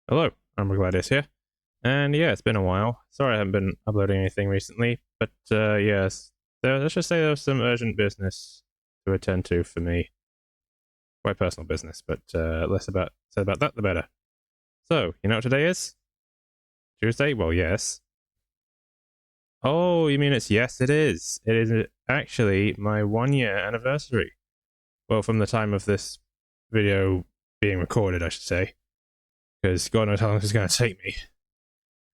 Hello, Umbra Reacts here. And yeah, it's been a while. Sorry I haven't been uploading anything recently, but yes, let's just say there was some urgent business to attend to for me. Quite personal business, but less said about that the better. So, you know what today is? Tuesday? Well, yes. Oh, you mean it's yes, it is. It is actually my 1-year anniversary. Well, from the time of this video being recorded, I should say. Because God knows how long this is going to take me.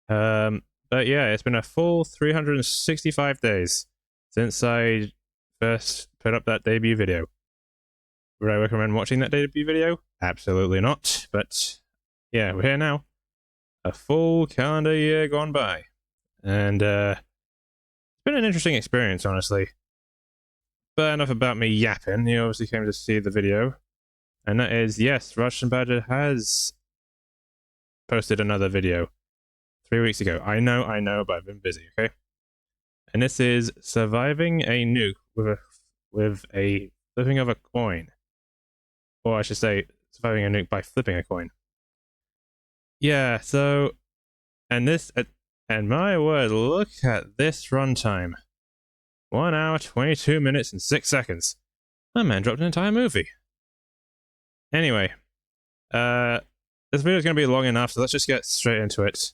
But yeah, it's been a full 365 days since I first put up that debut video. Would I recommend watching that debut video? Absolutely not. But yeah, we're here now. A full calendar year gone by. And it's been an interesting experience, honestly. But enough about me yapping. You obviously came to see the video. And that is, yes, Russian Badger has posted another video 3 weeks ago. I know, but I've been busy, okay? And this is surviving a nuke with a flipping of a coin. Or I should say, surviving a nuke by flipping a coin. Yeah, so, and my word, look at this runtime. 1 hour, 22 minutes, and 6 seconds. My man dropped an entire movie. Anyway, this video is going to be long enough, so let's just get straight into it.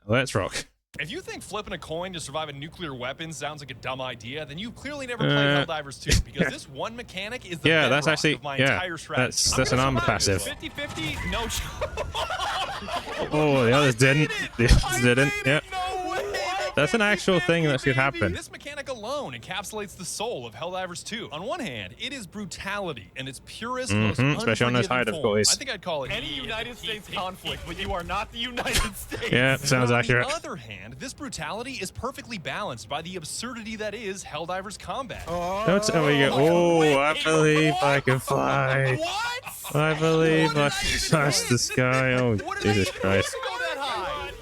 Let's rock. If you think flipping a coin to survive a nuclear weapon sounds like a dumb idea, then you've clearly never played Helldivers 2, because this one mechanic is the bedrock of my entire strategy. That's an armor passive. 50-50, no Oh, the others didn't. The others didn't. Yep. That's an actual thing that should happen. This mechanic alone encapsulates the soul of Helldivers 2. On one hand, it is brutality in its purest, most especially on those high form. difficulties. I think I'd call it any United States conflict, but you are not the United States. Yeah, sounds accurate. On the other hand, this brutality is perfectly balanced by the absurdity that is Helldivers combat. Don't tell me I believe I can fly. What? I believe I can touch the sky. Oh, Jesus Christ.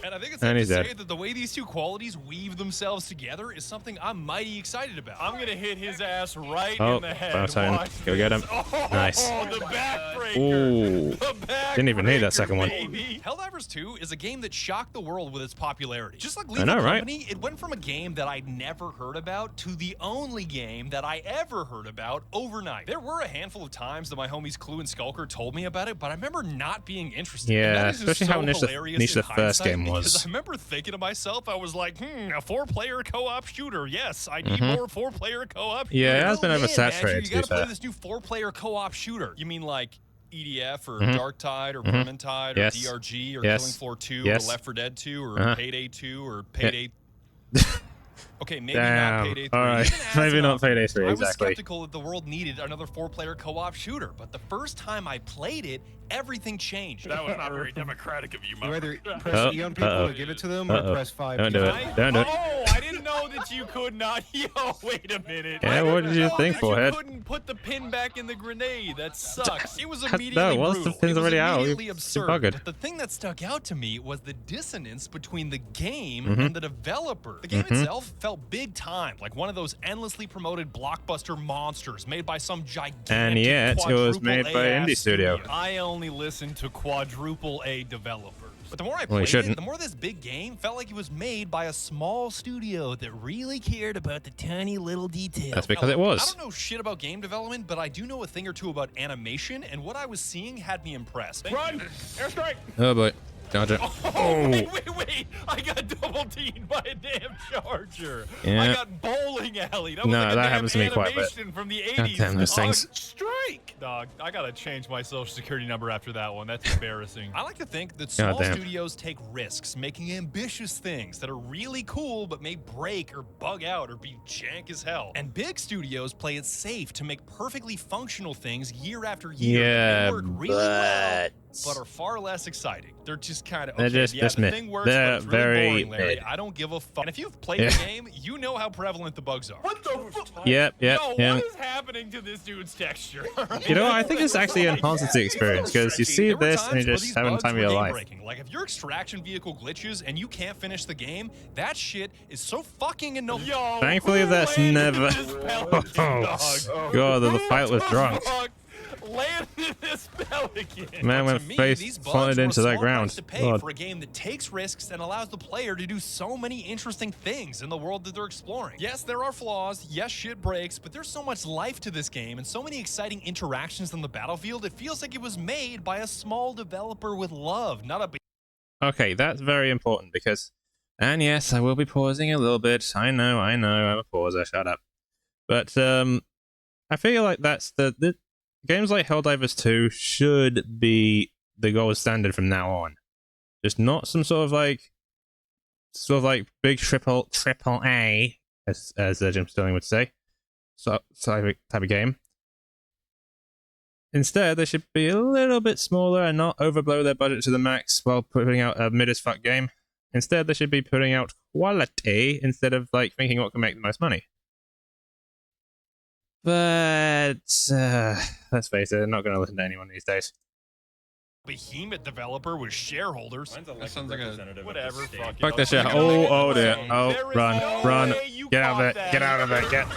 And I think it's safe to say that the way these two qualities weave themselves together is something I'm mighty excited about. I'm gonna hit his ass right in the head. Go get him. Nice. The backbreaker. Ooh. Didn't even need that second one. Helldivers 2 is a game that shocked the world with its popularity. Just like Lethal Company, it went from a game that I'd never heard about to the only game that I ever heard about overnight. There were a handful of times that my homies Clue and Skulker told me about it, but I remember not being interested. Yeah, especially how niche the first game was. Because I remember thinking to myself, I was like, a 4-player co-op shooter. Yes, I need more 4-player co-op. Yeah, it has been oversaturated. You gotta play this new 4-player co-op shooter. You mean like EDF or Darktide or Vermintide or DRG or Killing Floor 2 or Left 4 Dead 2 or Payday 2 or Payday... Okay, maybe not Payday 3. All right. Maybe not Payday 3, exactly. I was skeptical that the world needed another 4-player co-op shooter, but the first time I played it, everything changed. That was not very democratic of you, Mark. You either press E on people to give it to them, or press 5. Don't do it. Don't do it. Oh, I didn't know that you could not. Yo, wait a minute. Yeah, what did you think, Forehead? You couldn't put the pin back in the grenade. That sucks. It was immediately the pin's already out. Absurd. But the thing that stuck out to me was the dissonance between the game and the developer. The game itself felt big time, like one of those endlessly promoted blockbuster monsters made by some gigantic and yet it was made by an indie studio. I only listen to quadruple A developers. But the more I played it, the more this big game felt like it was made by a small studio that really cared about the tiny little details. That's because it was. I don't know shit about game development, but I do know a thing or two about animation, and what I was seeing had me impressed. Run! Airstrike! Oh boy. Gotcha. Oh, wait. I got double teamed by a damn charger. Yeah. I got bowling alley. That was no, like that happens to me quite a bit. From the 80s. God damn those things. Strike! Dog, I gotta change my social security number after that one. That's embarrassing. I like to think that small studios take risks, making ambitious things that are really cool but may break or bug out or be jank as hell. And big studios play it safe to make perfectly functional things year after year. Yeah, they work really well, but are far less exciting. They're just kind of, okay, the thing works, but it's really boring, Larry. I don't give a fuck. And if you've played the game, you know how prevalent the bugs are. What the fuck? Yep. What is happening to this dude's texture? You know, I think this actually enhances the experience, because you see this and you're just having time of your life. Like, if your extraction vehicle glitches and you can't finish the game, that shit is so fucking annoying. Thankfully, that's never... Oh, God, the fight was drunk. landed this pelican. Man went face planted into that ground. To pay for a game that takes risks and allows the player to do so many interesting things in the world that they're exploring. Yes, there are flaws. Yes, shit breaks, but there's so much life to this game and so many exciting interactions on the battlefield. It feels like it was made by a small developer with love, not a big. Okay, that's very important because, and yes, I will be pausing a little bit. I know, I'm a pauser. Shut up. But I feel like that's the games like Helldivers 2 should be the gold standard from now on. Just not some sort of like big triple A, as Jim Sterling would say, type of game. Instead, they should be a little bit smaller and not overblow their budget to the max while putting out a mid-as-fuck game. Instead, they should be putting out quality instead of like thinking what can make the most money. But let's face it, they're not going to listen to anyone these days. Behemoth developer with shareholders. That sounds like a whatever. Fuck this shit. Oh dear. Oh, run. Get out of it. Get out of it. Get.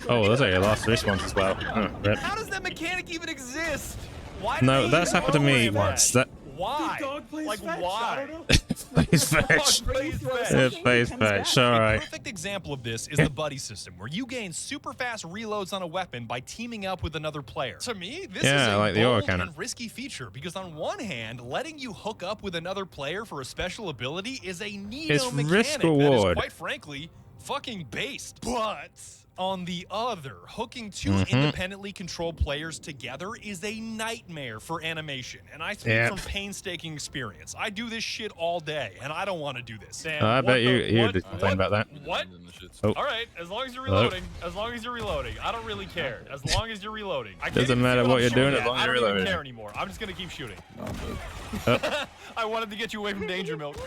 Oh, looks like you lost response as well. Oh, rip. How does that mechanic even exist? Why No, that's happened to me once. That. Why? Like why? Face fetch. Face fetch. Alright. A perfect example of this is the buddy system, where you gain super fast reloads on a weapon by teaming up with another player. To me, this is a like the bold auto and risky feature because on one hand, letting you hook up with another player for a special ability is a neato mechanic risk that reward. is quite frankly fucking based. But on the other, hooking two independently controlled players together is a nightmare for animation. And I speak from painstaking experience. I do this shit all day, and I don't want to do this. Oh, I bet you did complain about that. What? Oh. All right, as long as you're reloading. As long as you're reloading. I don't really care. As long as you're reloading. Doesn't matter what you're doing as long as you're reloading. I don't even care anymore. I'm just going to keep shooting. I wanted to get you away from Danger Milk.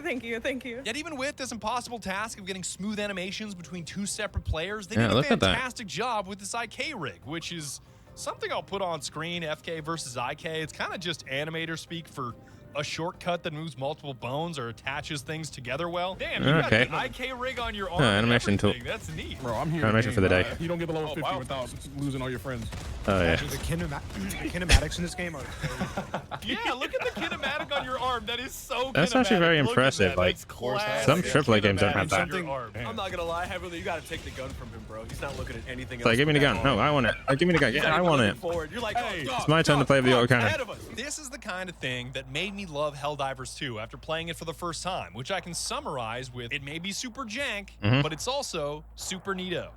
Thank you, thank you. Yet even with this impossible task of getting smooth animations between two separate players, they Yeah, did a look at that. fantastic job with this IK rig, which is something I'll put on screen, FK versus IK. It's kind of just animator speak for a shortcut that moves multiple bones or attaches things together well. Damn, you got the IK rig on your arm. Animation tool. That's neat. Bro, I'm here. Animation for the day. You don't get below 50 without losing all your friends. Oh yeah. The kinematics in this game are. Yeah, look at the kinematic on your arm. That is so. That's actually very Look at impressive. that. Like That's classic some AAA games don't have that. kinematic on your arm. I'm not gonna lie, Heavenly, you gotta take the gun from him, bro. He's not looking at anything It's else. like, give me the gun. No, I want it. Give me the gun. Yeah, I want it. Forward. You're like, Hey, oh, It's my turn to play with the auto cannon. ahead of us. This is the kind of thing that made me love Helldivers 2 after playing it for the first time, which I can summarize with, it may be super jank, but it's also super neato.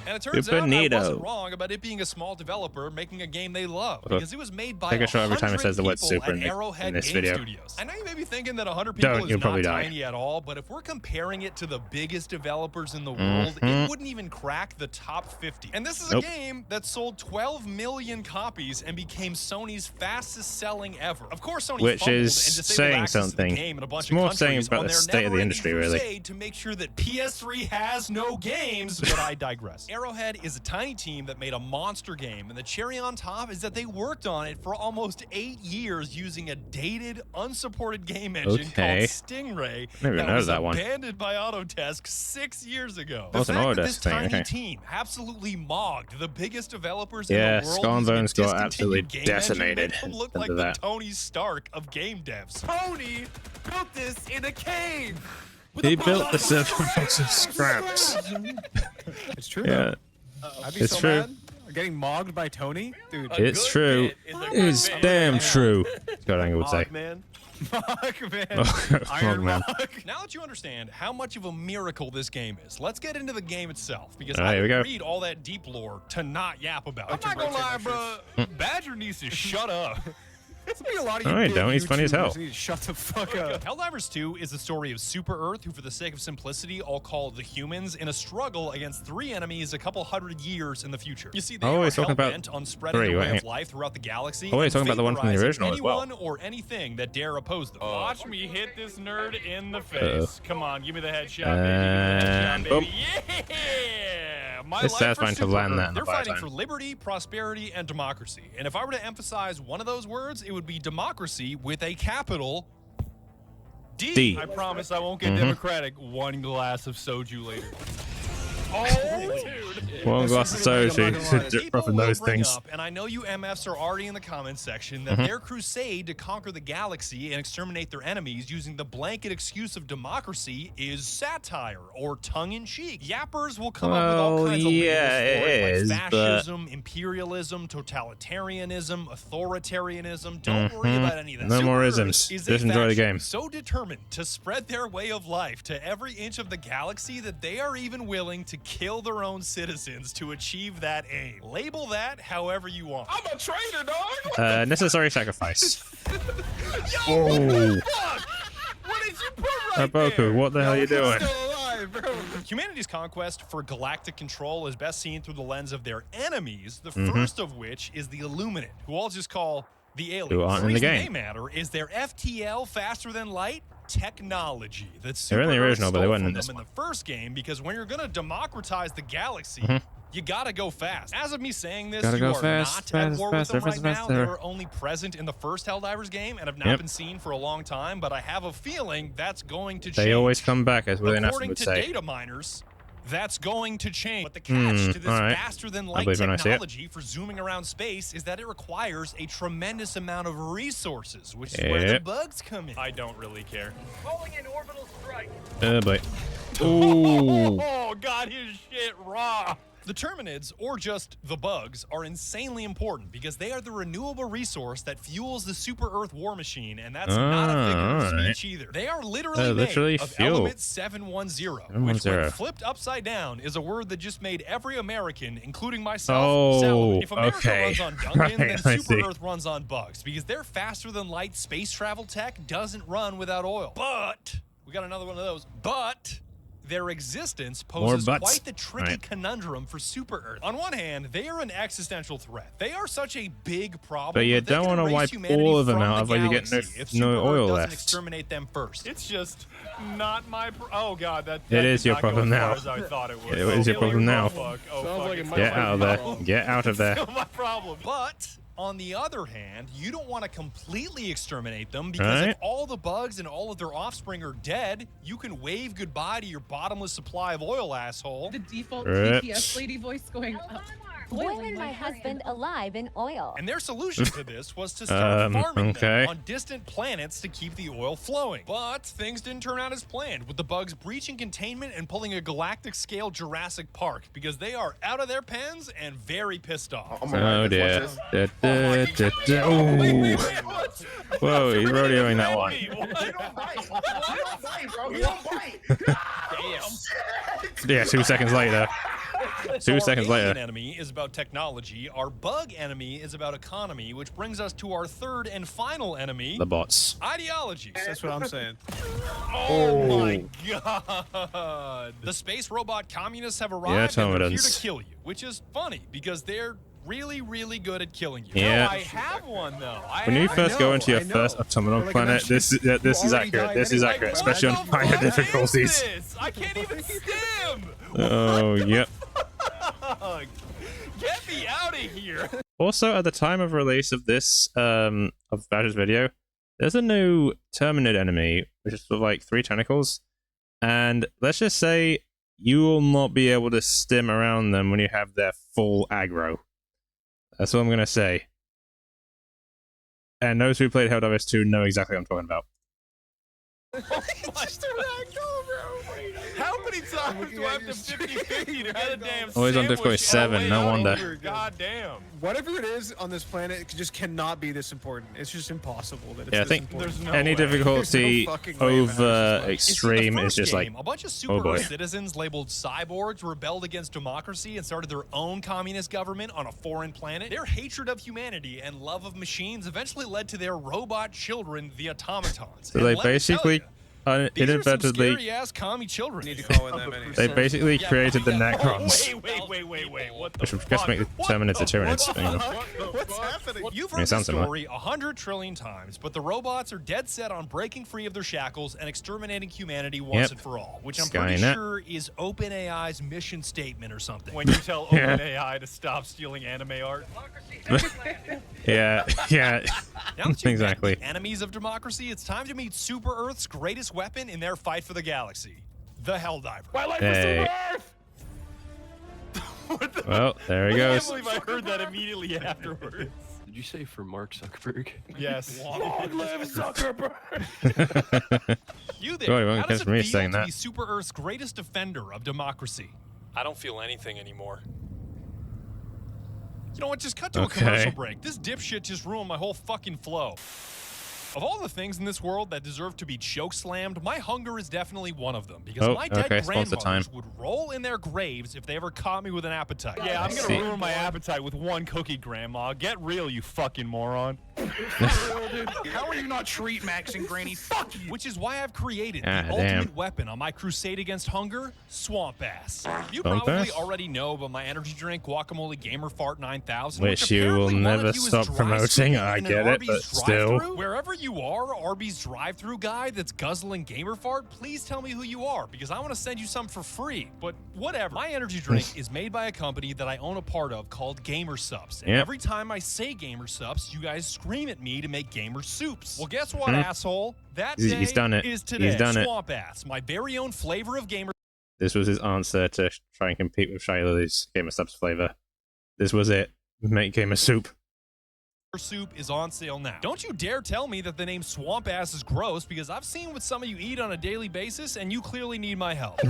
And it turns Super out I neato. wasn't wrong about it being a small developer making a game they love, because it was made by Take a shot every time it 100 says the word people super at in Arrowhead this Game video. Studios. I know you may be thinking that 100 people Don't, is you'll not probably die. tiny at all, but if we're comparing it to the biggest developers in the world, it wouldn't even crack the top 50. And this is a game that sold 12 million copies and became Sony's fastest selling ever. Of course, Sony Which fumbled is and disabled saying access to the something. game in a bunch It's of more countries saying about on the their state of the never-ending industry, really. crusade to make sure that PS3 has no games, but I digress. Arrowhead is a tiny team that made a monster game, and the cherry on top is that they worked on it for almost 8 years using a dated, unsupported game engine called Stingray Never that noticed was that one. abandoned by Autodesk 6 years ago. Oh, The it's an fact that Autodesk this thing, tiny okay. team absolutely mogged the biggest developers Yeah, in the world Skull and using a Bones got discontinued absolutely game engine decimated made them look under like the that. Tony Stark of game devs. Tony built this in a cave. He built the surface of scraps. It's true. Yeah, I'd be it's so true. mad. Getting mogged by Tony, dude. It's true. It's damn true. Scott Angle would say. Mog, man. Fuck, man. Oh, Iron man. Mog. Now that you understand how much of a miracle this game is, let's get into the game itself, because All right, I here we didn't go. read all that deep lore to not yap about I'm it. not gonna lie, bro. Badger needs to shut up. There's gonna be a lot of All you right, big don't. He's funny as hell. YouTubers need to shut the fuck up. Helldivers 2 is the story of Super Earth, who for the sake of simplicity, I'll call the humans, in a struggle against 3 enemies a couple hundred years in the future. You see, they Oh, are he's talking about hell-bent on spreading 3, the way wait. of life throughout the galaxy. Oh, wait, he's and talking about the one from the vaporizing original as well. anyone or anything that dare oppose them. Watch me hit this nerd in the face. Uh-oh. Come on, give me the headshot, baby. And Give me boom. the headshot, baby. Yeah. My It's life satisfying for to land Super that Earth. in the They're fighting biotime. for liberty, prosperity, and democracy. And if I were to emphasize one of those words, it would be democracy with a capital D. D. I promise I won't get democratic. One glass of soju later. Oh, dude. One glass of soda, so People roughing will those bring things. up, and I know you MFs are already in the comments section, that their crusade to conquer the galaxy and exterminate their enemies using the blanket excuse of democracy is satire or tongue-in-cheek. Yappers will come up with all Well, kinds of yeah, labels for it it, is, like but- fascism, imperialism, totalitarianism, authoritarianism. Don't worry about any of that. No more Super isms. Earth is Just a enjoy the faction game. so determined to spread their way of life to every inch of the galaxy that they are even willing to kill their own citizens to achieve that aim. Label that however you want. I'm a traitor, dog. Necessary sacrifice. Yo, what Oh. the fuck? What did you put right Boku, there? what the hell are you doing? Still alive, bro. Humanity's conquest for galactic control is best seen through the lens of their enemies, the Mm-hmm. first of which is the Illuminate, who I'll just call the aliens. Who aren't in the reason game. they matter is their FTL, faster than light, technology. That's They were in the original, but they weren't in this in the first game, because when you're going to democratize the galaxy, you gotta go fast. As of me saying this, Gotta you go are fast, not at fast, war with them faster, right now. They faster. were only present in the first Helldivers game and have not Yep. been seen for a long time, but I have a feeling that's going to change. They always come back, as William Afton According would to say. data miners, that's going to change. But the catch to this alright. faster than I light believe when I see it. technology for zooming around space is that it requires a tremendous amount of resources, which is where the Yep. bugs come in. I don't really care. Calling in orbital strike. Boy. Ooh. Oh, got his shit raw. The Terminids, or just the bugs, are insanely important because they are the renewable resource that fuels the super Earth war machine, and that's not a figure of alright. speech either. They are literally literally made of fuel. element 710, which 710. when flipped upside down is a word that just made every American, including myself, Oh, salivate. If America okay. runs on Duncan, Right, then I super see. Earth runs on bugs because their faster than light space travel tech doesn't run without oil. But we got another one of those. But their existence poses butts. quite the tricky Right. conundrum for Super Earth. On one hand, they are an existential threat. They are such a big problem. But you that they don't can wanna erase wipe humanity all of them from out, the otherwise you get galaxy if no Super Earth oil doesn't left. exterminate them first. It's just not my. Oh god, that. It is did your not go problem as far now. as I thought it would. It is your problem now. Oh fuck. Oh Sounds fuck. like it It's might Get fight out of my there. problem. Get out of there. still my problem. But on the other hand, you don't want to completely exterminate them because if Right. all the bugs and all of their offspring are dead, you can wave goodbye to your bottomless supply of oil, asshole. The default Rips. TPS lady voice going up. Boiling my husband alive in oil. And their solution to this was to start farming okay. them on distant planets to keep the oil flowing. But things didn't turn out as planned, with the bugs breaching containment and pulling a galactic-scale Jurassic Park because they are out of their pens and very pissed off. Oh dear. Da, da, da, da. Ooh. Whoa, he's rodeoing that one. Hey, what? You don't bite. You don't bite, bro. You don't bite. Yeah, 2 seconds later. 2 Our seconds alien later. enemy is about technology. Our bug enemy is about economy, which brings us to our third and final enemy, The bots. ideology. That's what I'm saying. Oh my god. The space robot communists have arrived and they're here Terminans. to kill you, which is funny because they're really, really good at killing you. Yeah. I have one though. When you first go know, into your I know. first autumnal Like, planet, eventually this is already accurate. died This is anyway. accurate, What especially on the higher fuck is difficulties. this? I can't even stim. Oh, yep. Fuck. Get me out of here. Also, at the time of release of this, of Badger's video, there's a new Terminid enemy, which is sort of like 3 tentacles. And let's just say you will not be able to stim around them when you have their full aggro. That's what I'm going to say. And those who played Helldivers 2 know exactly what I'm talking about. How many times do I have to 50-50 to get a damn Always on sandwich difficulty on the 7, way no out wonder. here? God damn. Whatever it is on this planet, it just cannot be this important. It's just impossible that it's Yeah, I this think important. There's no any way. difficulty There's no fucking way it matters over this much. extreme In the is just first like, game, a bunch of oh super boy. Earth citizens labeled cyborgs rebelled against democracy and started their own communist government on a foreign planet. Their hatred of humanity and love of machines eventually led to their robot children, the automatons. so And they let me tell basically ya, these are some inadvertently, scary-ass commie children. Need to call in that many. they basically created the Necrons, Wait. What the which would fuck? just make the Terminids the Tyranids. You know. What's happening? You've It heard the sounds similar. story 100 trillion times, but the robots are dead set on breaking free of their shackles and exterminating humanity once Yep. and for all, which I'm pretty Skynet. sure is OpenAI's mission statement or something. When you tell Yeah. OpenAI to stop stealing anime art. Yeah, yeah, Now that you've exactly. met the enemies of democracy, it's time to meet Super Earth's greatest weapon in their fight for the galaxy, the Helldiver. My life Hey. is Super Earth! Well, there he I goes. can't believe I heard that immediately afterwards. Did you say for Mark Zuckerberg? Yes. Long live Zuckerberg! You there, God, he won't how does catch it me feel saying to that. be Super Earth's greatest defender of democracy? I don't feel anything anymore. You know what, just cut to a commercial break. This dipshit just ruined my whole fucking flow. Of all the things in this world that deserve to be choke-slammed, my hunger is definitely one of them. Because my dead grandmothers would roll in their graves if they ever caught me with an appetite. Yeah, I'm gonna ruin my appetite with one cookie, Grandma. Get real, you fucking moron. How are you not treat maxing, Granny? Fuck you! Which is why I've created the ultimate weapon on my crusade against hunger, Swamp Ass. You probably already know, but my energy drink, Guacamole Gamer Fart 9000, which you will never stop promoting. I get it, but still. Wherever you are, Arby's drive-thru guy that's guzzling Gamer Fart, please tell me who you are, because I want to send you some for free. But whatever. My energy drink is made by a company that I own a part of called Gamer Subs. And every time I say Gamer Subs, you guys scream at me to make Gamer Soups. Well, guess what, asshole? That day is today. Swamp Ass, my very own flavor of Gamer. This was his answer to try and compete with Shia Lily's Gamer Subs flavor. This was it. Make Gamer Soup. Soup is on sale now. Don't you dare tell me that the name Swamp Ass is gross, because I've seen what some of you eat on a daily basis, and you clearly need my help.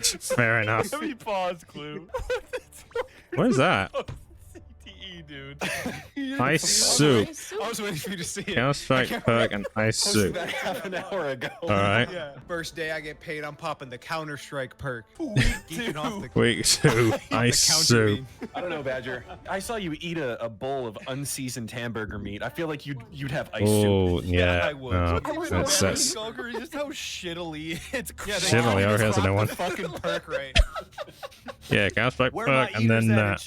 Fair enough. Let me pause, Clue. What is that? CTE, dude. Ice soup. I was waiting for you to see it. Counter-Strike perk and ice soup. That half an hour ago. Alright. Yeah. First day I get paid, I'm popping the Counter-Strike perk. Week Week 2, ice soup. I don't know, Badger. I saw you eat a bowl of unseasoned hamburger meat. I feel like you'd have ice Oh, soup. yeah. I would. No, That's that's just how shittily it's Shittily, over here's a new one. Fucking perk right. Yeah, Counter-Strike perk and then that.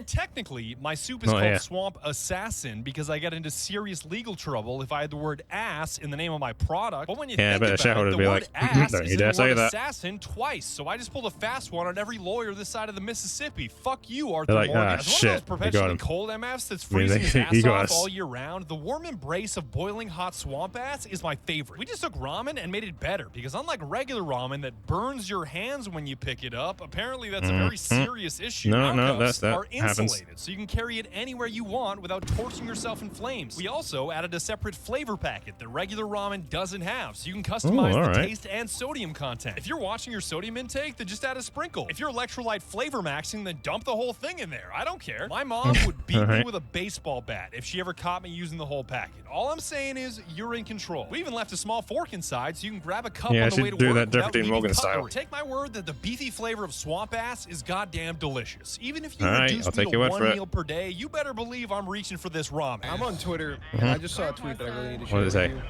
Technically, my soup is called Swamp Assassin because I get into serious legal trouble if I had the word ass in the name of my product. But when you think about it, the word ass is in the word assassin twice, so I just pulled a fast one on every lawyer this side of the Mississippi. Fuck you, Arthur Morgan. As one of those perpetually cold MFs that's freezing his ass off all year round, the warm embrace of boiling hot swamp ass is my favorite. We just took ramen and made it better because unlike regular ramen that burns your hands when you pick it up, apparently that's a very serious issue. No, that are insulated, happens. so you can carry it anywhere you want without torching yourself in flames. We also added a separate flavor packet that regular ramen doesn't have, so you can customize the taste and sodium content. If you're watching your sodium intake, then just add a sprinkle. If you're electrolyte flavor maxing, then dump the whole thing in there. I don't care. My mom would beat me with a baseball bat if she ever caught me using the whole packet. All I'm saying is you're in control. We even left a small fork inside so you can grab a cup on the way to work without leaving cutlery. Take my word that the beefy flavor of swamp ass is goddamn delicious. Even if you reduce me to one meal per day, you better believe I'm reaching for this ramen. I'm on Twitter, and I just saw a tweet that I really need to share What does it with say? you.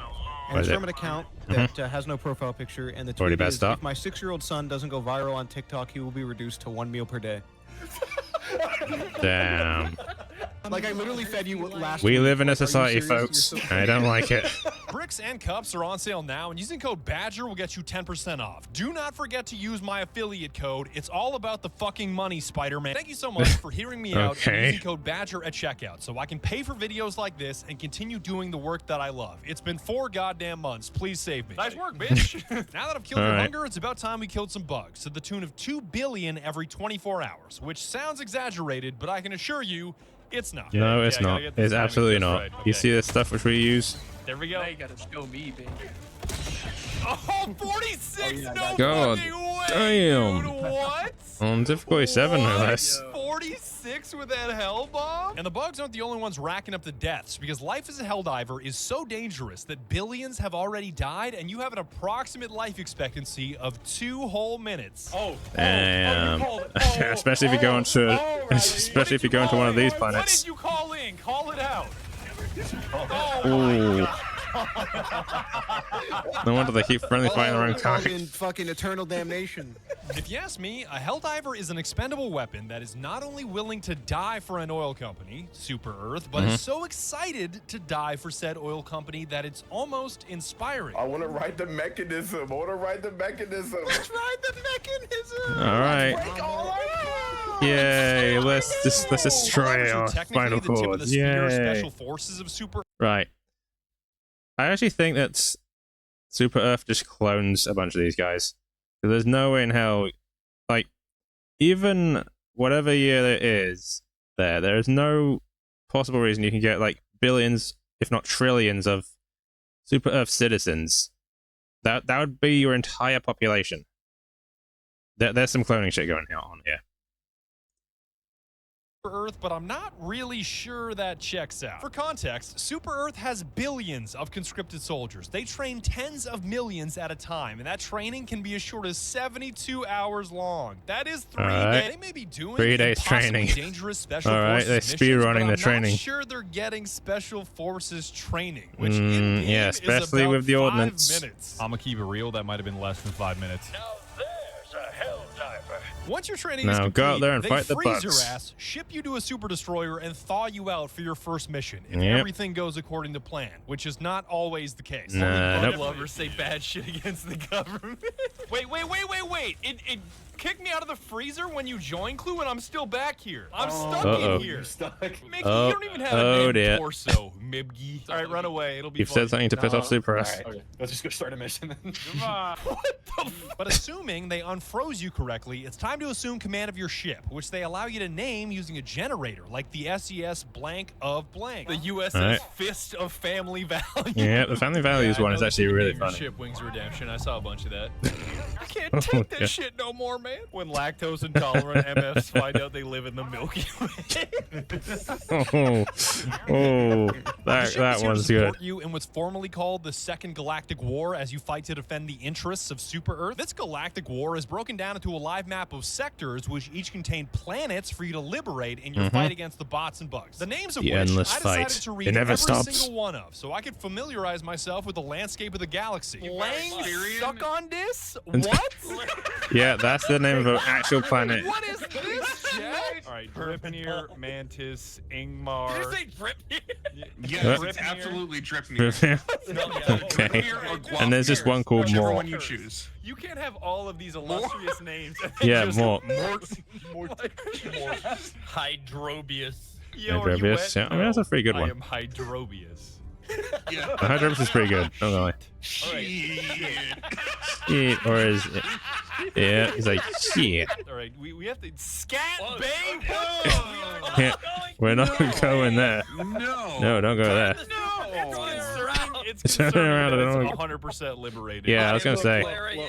And it's from an account that has no profile picture, and the tweet is, if my 6-year-old son doesn't go viral on TikTok, he will be reduced to 1 meal per day. Damn. Like, I literally fed you last We week. live in a Like, are you society, serious? folks. So I don't like it. Bricks and cups are on sale now, and using code BADGER will get you 10% off. Do not forget to use my affiliate code. It's all about the fucking money, Spider-Man. Thank you so much for hearing me out and using code BADGER at checkout so I can pay for videos like this and continue doing the work that I love. It's been 4 goddamn months. Please save me. Nice work, bitch. Now that I've killed your hunger, it's about time we killed some bugs to the tune of 2 billion every 24 hours, which sounds exaggerated, but I can assure you, it's not. No, it's not. It's absolutely not. Right. Okay. You see the stuff which we use? There we go. Now you gotta show me, baby. Oh, 46! No God fucking way, damn. dude. What? On difficulty 7, no less. 46 with that hell bomb? And the bugs aren't the only ones racking up the deaths, because life as a helldiver is so dangerous that billions have already died, and you have an approximate life expectancy of 2 whole minutes. Damn. Especially if you go into, especially if you go into one of these What planets. did you call in? Call it out. Ooh. No wonder they keep friendly fighting their own kind. Fucking eternal damnation. If you ask me, a helldiver is an expendable weapon that is not only willing to die for an oil company, Super Earth, but is so excited to die for said oil company that it's almost inspiring. I want to write the mechanism. All right. Yay! Let's destroy our spinal cords. Yay! Special forces of Super. Right. I actually think that Super Earth just clones a bunch of these guys. Because there's no way in hell, like, even whatever year it is, there is no possible reason you can get like billions, if not trillions, of Super Earth citizens. That would be your entire population. There's some cloning shit going on here. Earth, but I'm not really sure that checks out. For context, Super Earth has billions of conscripted soldiers. They train tens of millions at a time, and that training can be as short as 72 hours long. That is 3 days. They may be doing 3 days training. Dangerous special All right, they're speed running the training. I'm not sure they're getting special forces training, which yeah, especially with the ordnance. I'm gonna keep it real. That might have been less than 5 minutes. Once your training is complete, go out there and they fight the freeze your bugs. ass, ship you to a super destroyer, and thaw you out for your first mission. If everything goes according to plan, which is not always the case. Bug lovers say bad shit against the government. wait. It kicked me out of the freezer when you joined, Clue, and I'm still back here. I'm stuck in here. You're stuck. Mickey, you don't even have a name torso, Mibgy. All right, run away. It'll be You've said something to piss off Super Earth. All right, okay. Let's just go start a mission then. What the But assuming they unfroze you correctly, it's time to assume command of your ship, which they allow you to name using a generator, like the SES blank of blank. The USS Fist of Family Value. Yeah, the Family Values one is actually really funny. Ship Wings Redemption. I saw a bunch of that. I can't take that shit no more, man. When lactose intolerant MFs find out they live in the Milky Way. that one's good. You in what's formerly called the Second Galactic War as you fight to defend the interests of Super Earth. This galactic war is broken down into a live map of sectors which each contain planets for you to liberate in your fight against the bots and bugs. The names of which I decided to read every single one of, so I could familiarize myself with the landscape of the galaxy. Lang suck on this? What? Yeah, that's the name of an actual planet. What is this, Jack? All right, Dripnir, Mantis, Ingmar. Did you say Dripnir? Yes, it's absolutely Dripnir. Okay. And there's just one called Whichever More. one you choose. You can't have all of these illustrious names. Yeah, More. Hydrobius. Hydrobius. Yeah, I mean, that's a pretty good one. I am Hydrobius. Yeah. Hydrobius is pretty good. Don't lie. Shit. Or is it? Yeah, he's like, shit. All right, we have to scat bang. Yeah, we're not going there. No. No, don't go there. It's concerning that it's 100% liberated. Yeah, I was gonna say. Beyond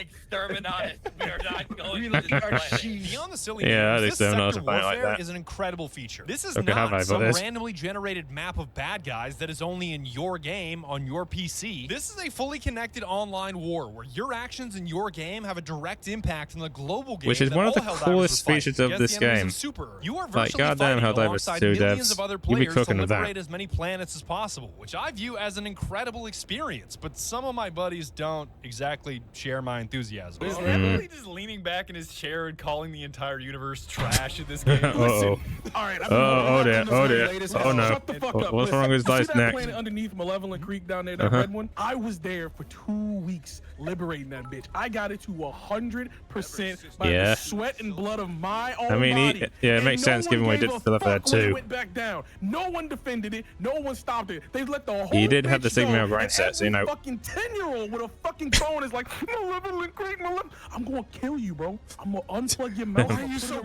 the silly Yeah, names, I this think so. No, sector something like warfare that. is an incredible feature. This is Okay, how not about some this? randomly generated map of bad guys that is only in your game on your PC. This is a fully connected online war where your actions in your game have a direct impact on the global game. Which is one of the coolest features of this game. You are Like, virtually goddamn fighting Helldivers alongside 2 millions devs. of other You be players to cooking with that. liberate as many planets as possible, which I view as an incredible experience. But some of my buddies don't exactly share my enthusiasm. Is Emily just leaning back in his chair and calling the entire universe trash at this game? Uh-oh. All right. Oh dear. Oh dear. Oh no. Shut the fuck up. What's wrong with his You see dice that neck? planet underneath Malevolent Creek down there, that red one? I was there for 2 weeks liberating that bitch. I got it to 100% by Yeah. the sweat and blood of my own I mean, body. yeah, it And makes no sense one given what he gave did a to Left 4 Dead fuck when it 2. went back down. No one defended it. No one stopped it. They let the whole He did have the bitch Sigma go. grind And set, so you know. every fucking 10-year-old with a fucking phone is like, Malevolent Creek, Malevolent. I'm gonna kill you, bro. I'm gonna unplug your mouth.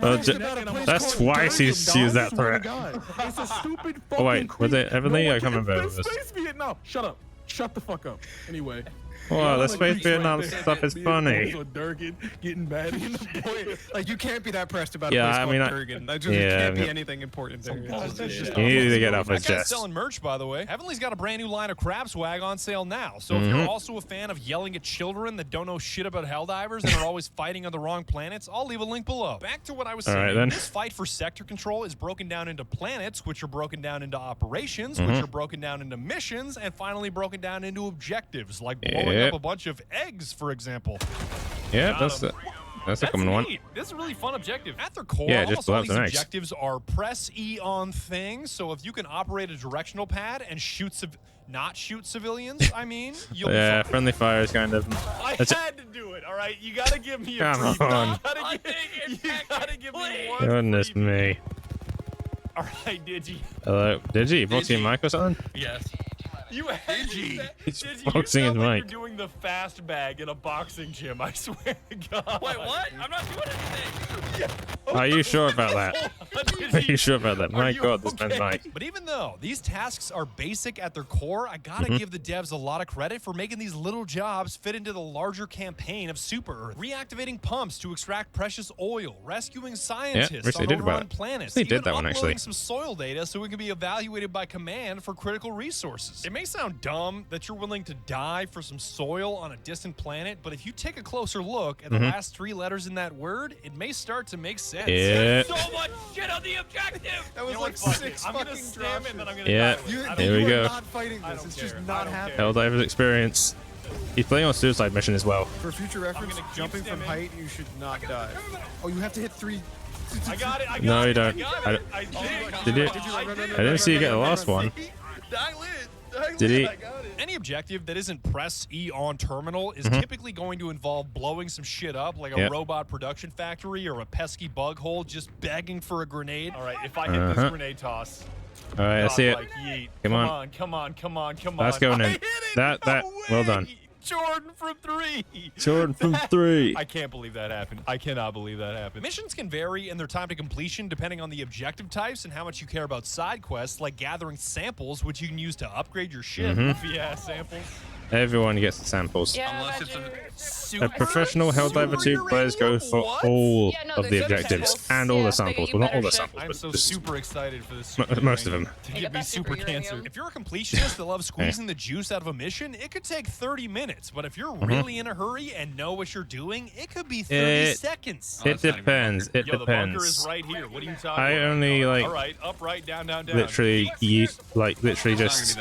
Oh, that's twice he's used that threat. It's a stupid fucking Oh wait, was it Everly? I can't remember. It's Space Vietnam. Shut up. Shut the fuck up. Anyway. Wow, the Space Vietnam stuff is funny. Durgan getting mad in the boy. Like, you can't be that pressed about Yeah, a place I mean, called Durgan. That just can't be anything important there. He needed to get off his That guy's chest. selling merch, by the way. Heavenly's got a brand new line of crab swag on sale now. So if you're also a fan of yelling at children that don't know shit about Helldivers and are always fighting on the wrong planets, I'll leave a link below. Back to what I was saying. right, then. This fight for sector control is broken down into planets, which are broken down into operations, which are broken down into missions, and finally broken down into objectives, like blowing up a bunch of eggs, for example. Yeah, that's a common one. Neat. This is a really fun objective. At their core, Yeah, just almost all loves these an eggs. objectives are press E on things. So if you can operate a directional pad and not shoot civilians, I mean, you'll be Yeah, fine. friendly fire is kind of. I That's had to do it. All right, you gotta give me a Come brief. on. You gotta give me one. Goodness brief. me. All right, Digi. Hello, Digi, you boxing your mic or something? Yes. You had Digi. He's Digi, boxing you his sound like mic. You're doing the fast bag in a boxing gym. I swear to God. Wait, what? I'm not doing anything. Are you sure about that? Are you sure about that? My God, this man's like. But even though these tasks are basic at their core, I gotta give the devs a lot of credit for making these little jobs fit into the larger campaign of Super Earth. Reactivating pumps to extract precious oil, rescuing scientists on overrun planets, they did that one, actually. Uploading some soil data so it can be evaluated by command for critical resources. It may sound dumb that you're willing to die for some soil on a distant planet, but if you take a closer look at the last 3 letters in that word, it may start to make sense. Yeah. So much shit on the objective. That was like 6 I'm gonna fucking slam it and then I'm gonna Yeah. die. Here we go. Not fighting this. It's just not happening. Helldiver's experience. He's playing on Suicide Mission as well. For future reference, jumping from height, you should not die. Oh, you have to hit 3. I got it. No, you don't. I Did you? I didn't see you get the last one. Did he? Any objective that isn't press E on terminal is typically going to involve blowing some shit up, like a robot production factory or a pesky bug hole just begging for a grenade. All right, if I hit this grenade toss. All right, I see it. Come on. Come on. That's going in. That. Well done. Jordan from 3. Jordan from 3. I can't believe that happened. I cannot believe that happened. Missions can vary in their time to completion depending on the objective types and how much you care about side quests, like gathering samples, which you can use to upgrade your ship. Yeah, samples. Everyone gets the samples. Yeah, Unless it's A professional Helldiver 2 players go for all of the objectives and all the samples. Well, not all the samples, I'm but so just super excited for this. most of them. To give me super cancer. If you're a completionist that loves squeezing the juice out of a mission, it could take 30 minutes. But if you're really in a hurry and know what you're doing, it could be 30 seconds. It depends. It Yo, the bunker is depends. right here. What are you talking I about? only like All right, up, right, down, down, down. literally literally just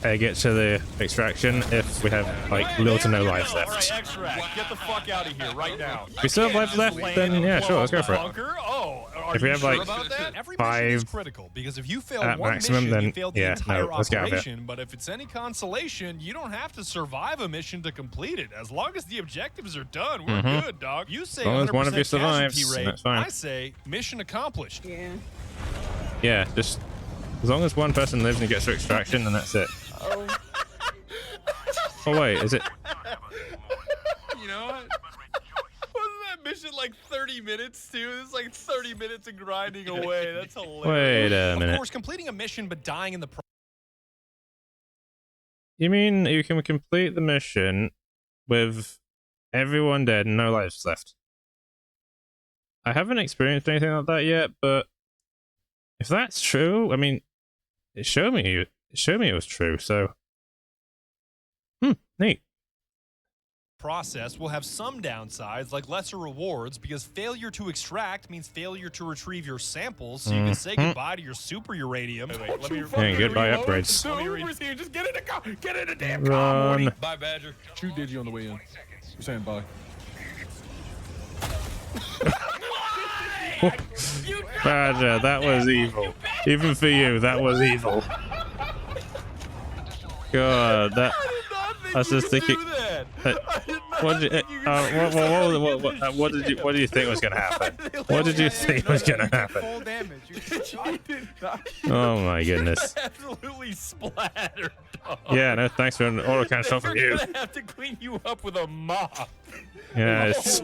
get to the extraction if we have like little to no lives All right, left. extract. Get the fuck out of here right now. If we still have lives left, then yeah, sure, let's go for it. Bunker? Oh, are If we you have, sure like, about that? Every mission is 5 critical because if you fail at one maximum, mission, you then failed the yeah, entire no, let's get out of here. operation. But if it's any consolation, you don't have to survive a mission to complete it. As long as the objectives are done, we're good, dog. You say As long as one of you 100% casualty survives, rate, that's fine. I say mission accomplished. Yeah. Yeah, just as long as one person lives and gets to extraction, then that's it. Oh. Oh wait, is it? You know what? Wasn't that mission like 30 minutes too? It's like 30 minutes of grinding away. That's hilarious. Wait a Of minute. course, completing a mission but dying in the You mean you can complete the mission with everyone dead and no lives left? I haven't experienced anything like that yet, but if that's true, I mean, it showed me it was true. So, neat. process will have some downsides like lesser rewards because failure to extract means failure to retrieve your samples so you can say goodbye to your super uranium. Wait, let me And goodbye upgrades. The Uber's here. Just get in the car. Get in the damn Run. car, Morty. Bye, Badger. Shoot Digi on the way in. You're saying bye. Badger, that was evil. Even for you, that was evil. God, that. I was just thinking. What did you think was gonna happen? What did you think was gonna happen? Full damage. Oh my goodness. Absolutely splattered. Dog. Yeah, no thanks for an auto cancel from you. We're gonna have to clean you up with a mop. Yeah, it's,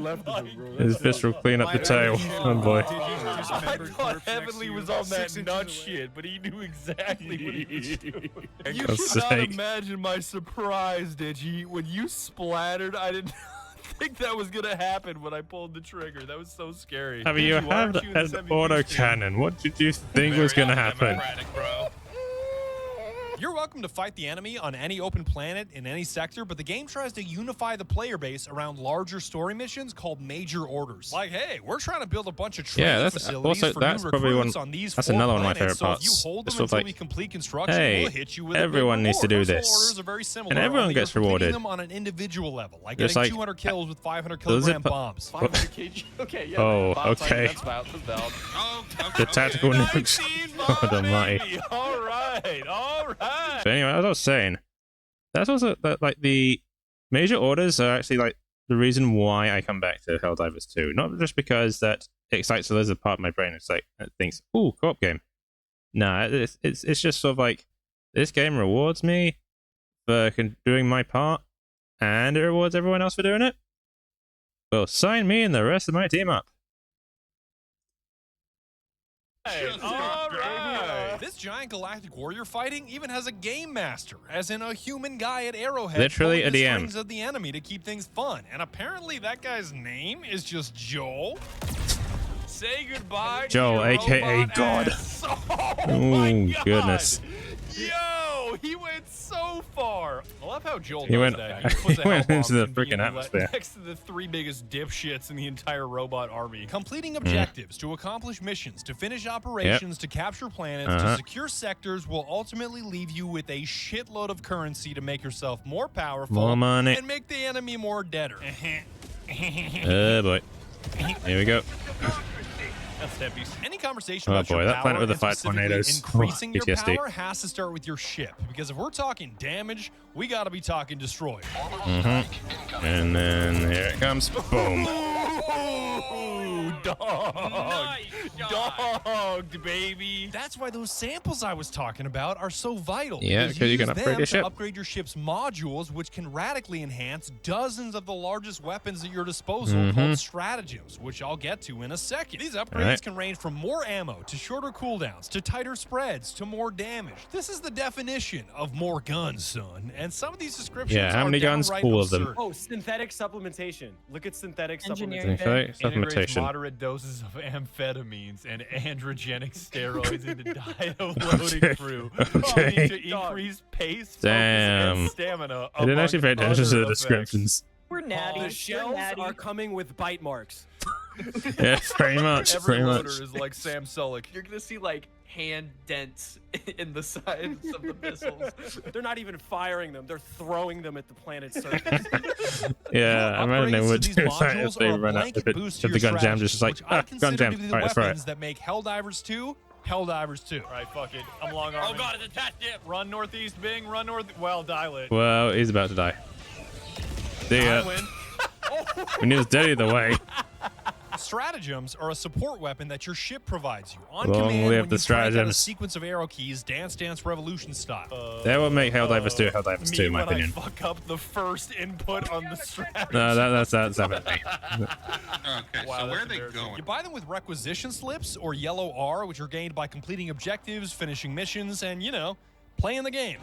his fist will clean up the tail. Oh boy. I thought Heavenly was on that nut shit, but he knew exactly what he was doing. You God's should not sake. imagine my surprise, Digi. When you splattered, I didn't think that was gonna happen when I pulled the trigger. That was so scary. I mean, you have an auto cannon. What did you think was gonna happen? You're welcome to fight the enemy on any open planet in any sector, but the game tries to unify the player base around larger story missions called major orders. Like, hey, we're trying to build a bunch of training facilities for new recruits on these that's 4 another one of my planets, favorite so if you parts. hold It's them sort of until we complete construction, hey, we'll hit you with everyone a big needs to reward. do Personal this. orders are very similar, And everyone only gets you're completing rewarded. them on an individual level, like Just getting like- 200 kills with 500 Does it kilogram put- bombs. 500 kg. Okay, yeah. Oh, That's fine, okay. That's valid. That's valid. The tactical nukes. God almighty. All right, all right. But anyway, as I was saying, that's also like the major orders are actually like the reason why I come back to Helldivers 2. Not just because that excites a lizard part of my brain. It's like it thinks, "Ooh, co-op game." Nah, it's just sort of like this game rewards me for doing my part, and it rewards everyone else for doing it. Well, sign me and the rest of my team up. All right. This giant galactic warrior fighting even has a game master, as in a human guy at Arrowhead. Literally a the DM. strings of the enemy to keep things fun. And apparently that guy's name is just Joel. Say goodbye. Joel, to your aka robot God. ass. Oh my God. Goodness. Yo, he went so far. I love how Joel He does went- that. He puts a he went hell bomb into the conveniently freaking atmosphere. next to the 3 biggest dipshits in the entire robot army. Completing objectives to accomplish missions, to finish operations, to capture planets, to secure sectors will ultimately leave you with a shitload of currency to make yourself more powerful More money. and make the enemy more deader. Oh boy. Here we go. That's steppies. Any conversation Oh about boy, your that power planet with the and five specifically tornadoes. increasing your PTSD. power has to start with your ship, because if we're talking damage, we got to be talking destroyer. And then here it comes. Boom. Ooh, dog. Dogged, baby. That's why those samples I was talking about are so vital. Yeah, because you can use upgrade them your to ship. upgrade your ship's modules, which can radically enhance dozens of the largest weapons at your disposal called stratagems, which I'll get to in a second. These upgrades can range from more ammo to shorter cooldowns to tighter spreads to more damage. This is the definition of more guns, son. And some of these descriptions Yeah, how are many guns? downright Cool of them. absurd. Oh, synthetic supplementation. Look at synthetic Engineering. supplementation. Okay, Integrates supplementation. moderate doses of amphetamines and androgenic steroids into diet of loading crew, leading to increased pace, focus, Damn. and stamina. I didn't actually pay among attention to other the effects. descriptions. We're natty. The We're shells natty. are coming with bite marks. Yeah, very much. Every Very loader much. is like Sam Sulek. You're gonna see like hand dents in the sides of the missiles. They're not even firing them. They're throwing them at the planet's surface. Yeah, I imagine they Upgrades would to these do that if modules they are a run out blanket if boost to the your gun jam just like, strategy, which I gun consider jam. to be the Alright, let's try it. weapons that make Helldivers 2 Helldivers 2. All right, fuck it. I'm long arming. Oh god, it's attached it. Run northeast, Bing. Run north. Well, dial it. Well, he's about to die. See I ya. win. We need us dead either way. Stratagems are a support weapon that your ship provides you. On Long command, live when the you crank out a stratagems. sequence of arrow keys, Dance Dance Revolution style. That would make Helldivers 2 Helldivers 2, in my when opinion. I fuck up the first input on the stratagem. No, that's definitely. Okay, Wow, so where that's are they embarrassing. going? You buy them with requisition slips or yellow R, which are gained by completing objectives, finishing missions, and, you know, playing the game.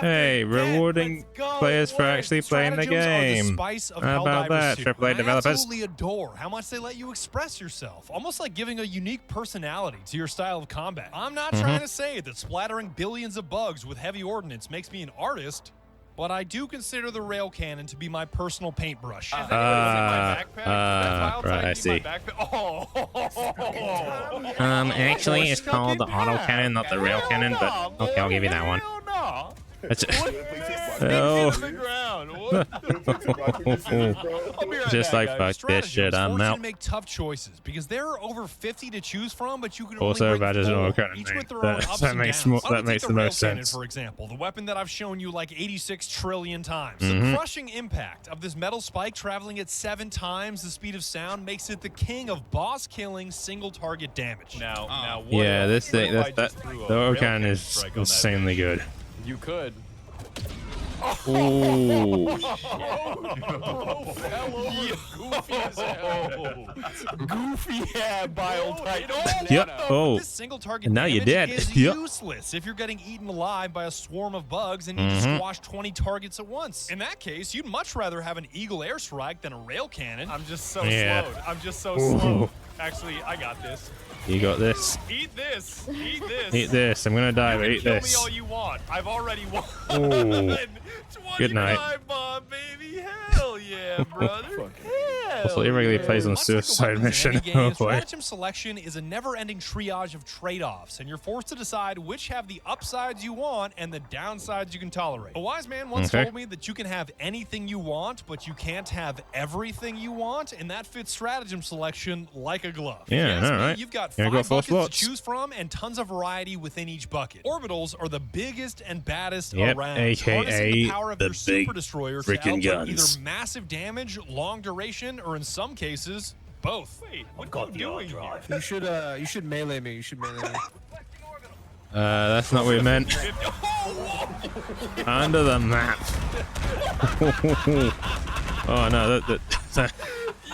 Hey, rewarding players for actually playing the Stratagems are game. spice of How about Helldivers that, 2, AAA and developers? I absolutely adore how much they let you express yourself, almost like giving a unique personality to your style of combat. I'm not trying to say that splattering billions of bugs with heavy ordnance makes me an artist, but I do consider the rail cannon to be my personal paintbrush. Has anybody seen my backpack? That right, I be my see. backpack? Oh. Actually, it's called the auto cannon, not the rail cannon, but okay, I'll give you that one. Hell no. That's Oh. Just like fuck this shit, I'm out. To make tough choices because there are over 50 to choose from, but you can Also, only bring that is an 4, auto cannon each name. with their That- own ups that and makes downs. more- Why don't that we makes take the the rail most cannon, sense. for example, the weapon that I've shown you like 86 trillion times. Mm-hmm. The crushing impact of this metal spike traveling at 7 times the speed of sound makes it the king of boss-killing single-target damage. Now, what Yeah, if- this thing, what if I that just threw a the auto rail cannon is strike on that insanely good. You could. Ooh. Goofy bile titan. Yep. Oh. This single target And now you're damage dead. is Yep. useless if you're getting eaten alive by a swarm of bugs and need to squash 20 targets at once. In that case, you'd much rather have an eagle airstrike than a rail cannon. I'm just so Yeah. slowed. I'm just so Ooh. slow. Actually, I got this. You got this. Eat this. Eat this. Eat this. I'm gonna die, You but can eat kill this. me all you want. I've already won. Ooh. 25 Good night. bomb, baby. Hell yeah, brother. Hell Also, he regularly plays on Much like the Suicide weapons in Mission. any game, Oh boy. stratagem selection is a never-ending triage of trade-offs, and you're forced to decide which have the upsides you want and the downsides you can tolerate. A wise man once Okay. told me that you can have anything you want, but you can't have everything you want, and that fits stratagem selection like a glove. Yeah, If you ask all me, right. You've got Yeah, I 5 got 4 buckets slots. to choose from and tons of variety within each bucket. Orbitals are the biggest and baddest Yep, around, aka harnessing the power of the your super big destroyer to freaking output guns. either massive damage, long duration, or in some cases, both. Wait, what are you doing here? You should melee me. You should melee me. That's not what we meant. Under the map. Oh no, that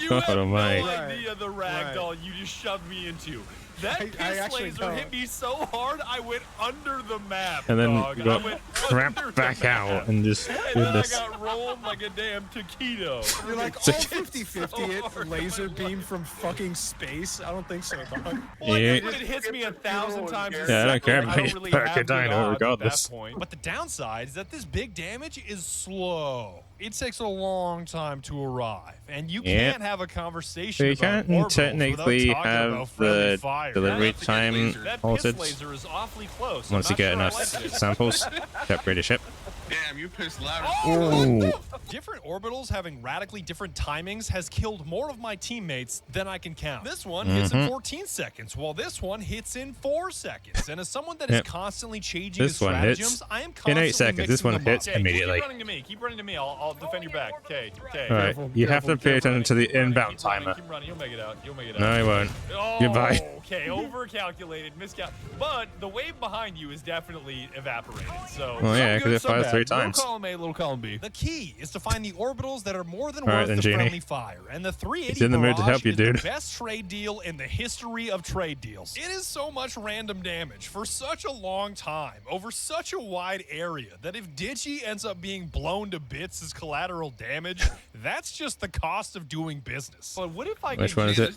You God have no almighty. idea the ragdoll you just shoved me into. That piss laser hit me so hard, I went under the map, and then dog. got crapped back out and just and then I got rolled like a damn taquito. You're like, all 50-50 it, laser beam from fucking space? I don't think so, dog. Well, yeah. It hits me 1,000 times a yeah, I don't care second. about Really your dino regardless. But the downside is that this big damage is slow. It takes a long time to arrive, and you can't have a conversation. So you about can't technically have the delivery time altered laser is awfully close. once you get enough samples to upgrade a ship. Damn, you pissed loud. Oh. Different orbitals having radically different timings has killed more of my teammates than I can count. This one hits in 14 seconds, while this one hits in 4 seconds. And as someone that is constantly changing his stratagems, I am constantly in 8 seconds. This one hits immediately. Keep running to me. Keep running to me. I'll defend your back. Okay. All right. You have to pay attention to the inbound timer. Keep running. You'll make it out. No, you won't. Oh, Goodbye. Okay, overcalculated, miscal. But the wave behind you is definitely evaporated. So. Well, yeah, because it fires 3 times. Little column A, little column B. The key is to find the orbitals that are more than worth the friendly fire. And the 380 He's in the mood to help you, dude. The best trade deal in the history of trade deals. It is so much random damage for such a long time over such a wide area that if Digi ends up being blown to bits as collateral damage, that's just the cost of doing business. But what if I Which one is it?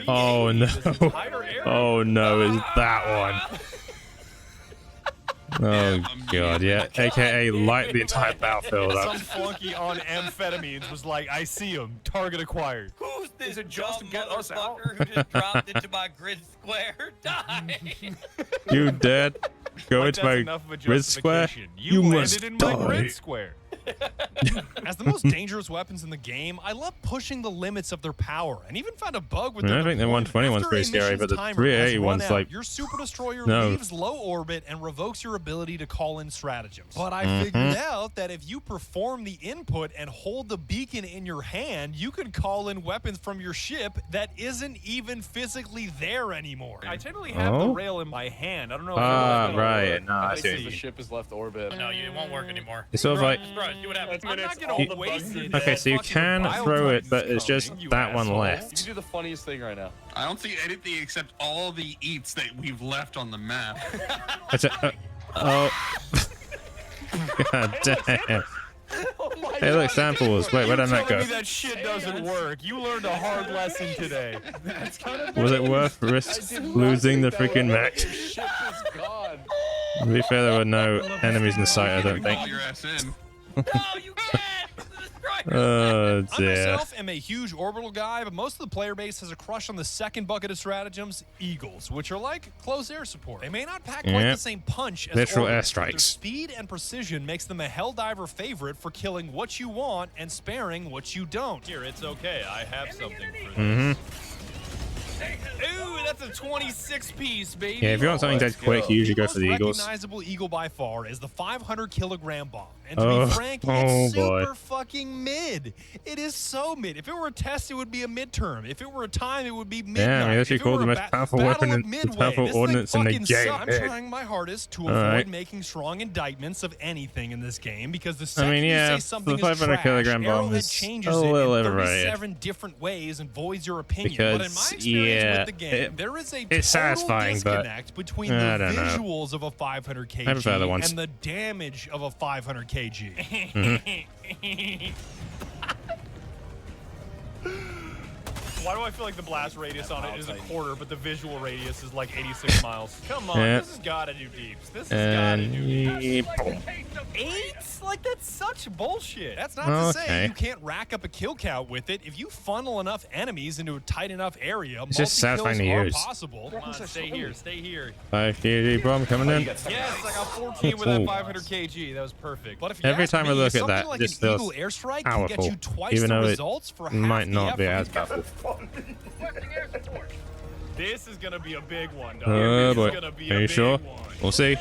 Oh Oh no. Oh no, is that one. Oh god, yeah. AKA light the entire battlefield up. Some flunky on amphetamines was like, I see him, target acquired. Who's this Is it just to get us out? who just dropped into my grid square? Die! You dead? Go But into that's my enough of a grid square? justification. You must landed in my die. grid square. As the most dangerous weapons in the game, I love pushing the limits of their power, and even found a bug with I their think the 120 one's pretty scary, but the 380 one's like, your super destroyer no. leaves low orbit and revokes your ability to call in stratagems. But I figured out that if you perform the input and hold the beacon in your hand, you can call in weapons from your ship that isn't even physically there anymore. I generally have the rail in my hand. I don't know. Ah, right. No, I The see. ship is left orbit. No, it won't work anymore. It's sort of like, See what happens. I'm not gonna waste it. okay, so you can throw it, but it's just that one You left. can do the funniest thing right now. I don't see anything except all the eats that we've left on the map. It's a, oh. God damn. Hey, look, samples. Wait, where did that go? That shit doesn't work. You learned a hard lesson today. Was it worth losing the freaking mech? Ship is gone. To be fair, there were no enemies in sight, I don't think. Call your ass in. No, you can't! Oh I dear. myself am a huge orbital guy, but most of the player base has a crush on the second bucket of stratagems, Eagles, which are like close air support. They may not pack quite the same punch as Literal orbitals, airstrikes. but their speed and precision makes them a Helldiver favorite for killing what you want and sparing what you don't. Here, it's okay. I have something for this. Ooh, that's a 26 piece, baby. Yeah, if you want something dead quick, you usually go for the Eagles. The most recognizable Eagle by far is the 500-kilogram bomb. And to Oh, be frank, oh it's boy. super fucking mid. It is so mid. If it were a test, it would be a midterm. If it were a time, it would be midnight. Damn, you actually If it called were the a most powerful battle weapon of and midway, powerful this ordnance thing in the fucking game. sucks. I'm trying my hardest to avoid Alright. making strong indictments of anything in this game because the I second mean, you yeah, say something the is 500 trash, kilogram bomb Arrowhead is changes a it little in overrated. 37 different ways and voids your opinion. Because, but in my experience yeah, with the game, there is a it's satisfying, but disconnect between I the don't know. visuals of a 500 I prefer the kg ones. and the damage of a 500 kg. Why do I feel like the blast radius on it is a quarter, but the visual radius is like 86 miles? Come on, Yeah. this has gotta do deeps. This has gotta do deeps. And 8? Like, that's such bullshit. That's not to say Okay. you can't rack up a kill count with it. If you funnel enough enemies into a tight enough area, It's just satisfying to multi-kills are use. possible. Come on, stay here, stay here. 5 kg bomb coming in. Yes, I got 14 with that 500 kg. That was perfect. But if you Every ask time I me, look at something that, like it just an feels Eagle airstrike can get powerful, you twice even the though it results for half might the not be effort. as powerful. This is gonna be a big one, dog. Oh This boy. is gonna be Are a you big sure? one. We'll see.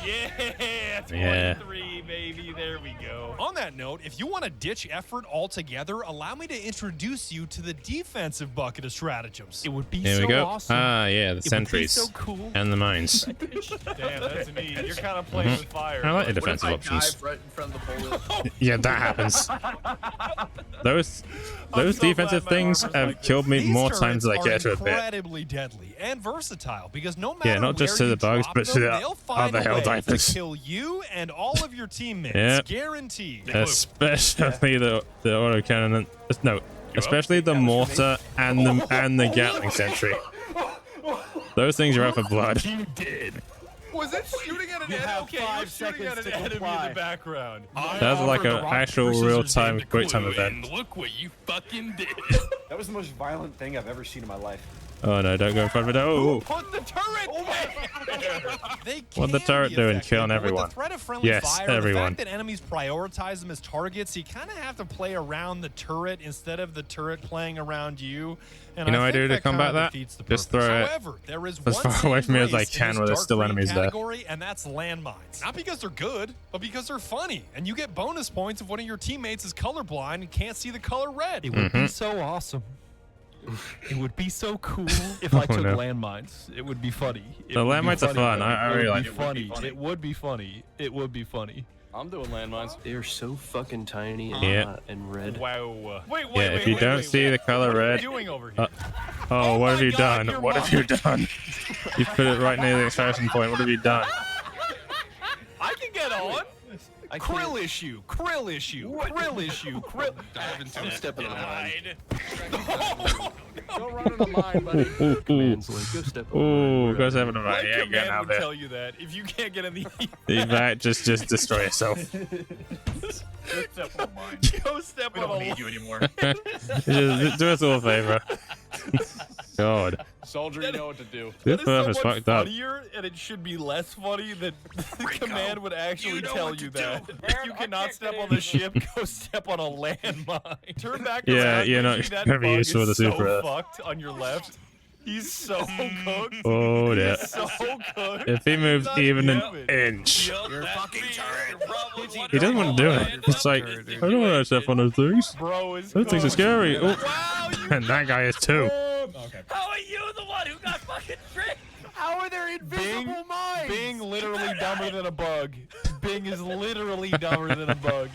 Yeah, 23, baby. There we go. On that note, if you want to ditch effort altogether, allow me to introduce you to the defensive bucket of stratagems. It would be Here so we go. awesome. Ah, yeah, the It would be sentries so cool. and the mines. Damn, that's me. You're kind of playing with fire. I like the but- defensive options. Dive right in front of the bullet. Yeah, that happens. Those those defensive things have killed me more times than I care to admit. Incredibly deadly and versatile because no matter not just to where the you bugs, drop but to them, the they'll find other a way Helldivers. to kill you and all of your teammates. Yep. Guaranteed. Especially the autocannon. No, especially the mortar and the Gatling sentry. Those things are out for blood. You did. Was it shooting at an enemy? Okay, you're shooting at an enemy in the background. That was like an actual real-time quick-time event. And look what you fucking did. That was the most violent thing I've ever seen in my life. Oh no, don't go in front of it. Oh. Put the turret! What the turret doing? Killing everyone. With the threat of friendly Yes, fire, everyone. the fact that enemies prioritize them as targets, you kind of have to play around the turret instead of the turret playing around you. And You know what I do to think combat that? defeats the Just purpose. throw it However, there is as one far away from me as I race in can this where there's dark still green enemies there. category, and that's landmines. Not because they're good, but because they're funny. And you get bonus points if one of your teammates is colorblind and can't see the color red. It would be so awesome. It would be so cool if I took landmines. It would be funny. The landmines are fun. I really like it. It would be funny. It would be funny. I'm doing landmines. They are so fucking tiny and Yeah. hot and red. Wow. Wait, Yeah, if you don't see the color red. Doing over here? Oh, what have you done? What have you done? You put it right near the extraction point. What have you done? I can get on. Krill issue. Krill issue. Krill issue. Krill. Dive into it. Stepping on the line. Go run in a line, buddy. Command's like, go step on the Ooh, line. go 7 of What yeah, getting command out would there. tell you that if you can't get in the Evac, just destroy yourself. go step on a line. You anymore. Just do us all a favor. God. Soldier, you know what to do. This That perf is is somewhat fucked up. funnier, and it should be less funny that the command would actually tell you that. If you cannot step on the ship, go step on a landmine. Turn back Yeah, around. you're you not see that gonna be bug useful is with the super so Earth. fucked on your left. He's so cooked. Oh, yeah. He's so cooked. If he moves Not even an human. inch, You're a fucking turret. he doesn't want to do it. It's like, I don't want to step on those things. Bro is Those things are scary. Oh. Wow, you And that guy is too. How are you the one who got fucking tricked? How are there invisible mines? Bing literally dumber than a bug. Bing is literally dumber than a bug.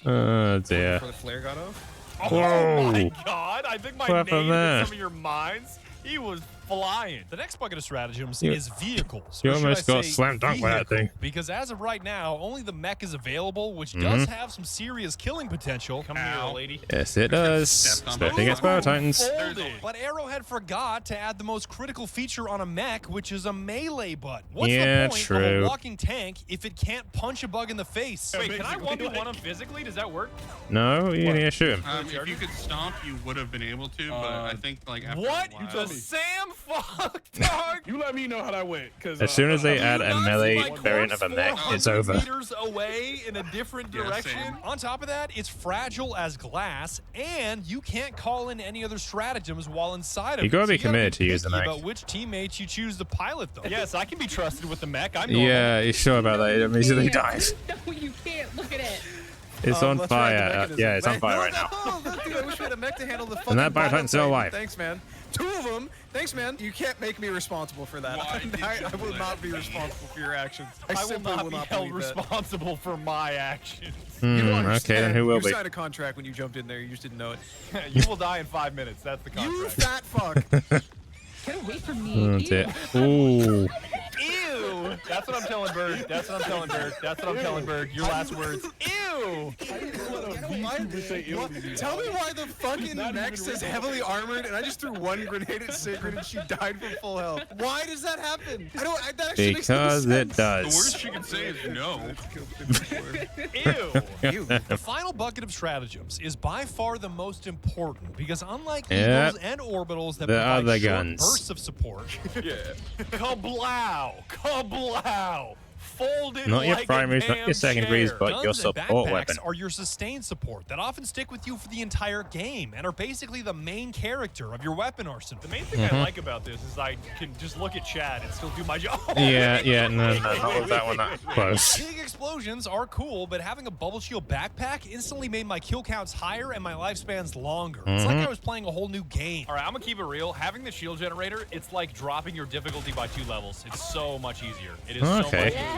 Oh dear. Before the flare got off. Oh my Whoa. god, I think my What happened name there? in some of your minds. He was flying. The next bucket of stratagems You- is vehicles. you Or should almost I got say slam dunked by that vehicle, thing. Because as of right now, only the mech is available, which does have some serious killing potential. Come here, lady. Yes, it does. Especially against Power Titans. Folded. But Arrowhead forgot to add the most critical feature on a mech, which is a melee button. What's Yeah, the point of true. a walking tank if it can't punch a bug in the face? Wait, can I 1v1 him physically? Does that work? No, you need to shoot him. If you could stomp, you would have been able to, but I think like after What? a while, The Sam fuck, dog? You let me know how that went. Cause, As soon as they add a Not melee my variant of a mech, corpse it's 400 over. meters away in a different Yeah, direction. same. On top of that, it's fragile as glass, and you can't call in any other stratagems while inside of it. You gotta be So committed to use the picky mech. about which teammates you choose to pilot them. Yes, I can be trusted with the mech. I'm normal. Yeah, you sure about that? It immediately dies. No, you can't. Look at it. It's on let's ride the fire. mechanism. Yeah, it's on fire right now. Oh, dude, I wish we had a mech to handle the fucking And that Biotitan's still Titan. alive. Thanks, man. 2 of them. Thanks, man. You can't make me responsible for that. Why did I will not be responsible for your actions. I will simply not be held believe that. responsible for my actions. You don't Okay, then who will you be? signed a contract when you jumped in there. You just didn't know it. You will die in 5 minutes. That's the You contract. fat fuck. Get away from me. Oh, dear. Ooh. Ew! That's what I'm telling Bird. That's what I'm telling Bird. That's what I'm telling Bird. Your last words. Ew! Tell me why the fucking mech says heavily armored, and I just threw 1 grenade at Sigrid and she died from full health. Why does that happen? That actually makes no Because it sense. the does. worst you can say is no. Ew! The final bucket of stratagems is by far the most important because unlike Yep. Eagles and Orbitals that There are provide the short guns. bursts of support, kablow! Kablow! Folded Not your like primaries, a not your damn secondaries, chair. but Guns your and support backpacks weapon. are your sustained support that often stick with you for the entire game and are basically the main character of your weapon arsenal. The main thing I like about this is I can just look at Chad and still do my job. Yeah, no, not with that one that close. Big explosions are cool, but having a bubble shield backpack instantly made my kill counts higher and my lifespans longer. It's like I was playing a whole new game. All right, I'm gonna keep it real. Having the shield generator, it's like dropping your difficulty by 2 levels. It's so much easier. It is so much Okay. easier.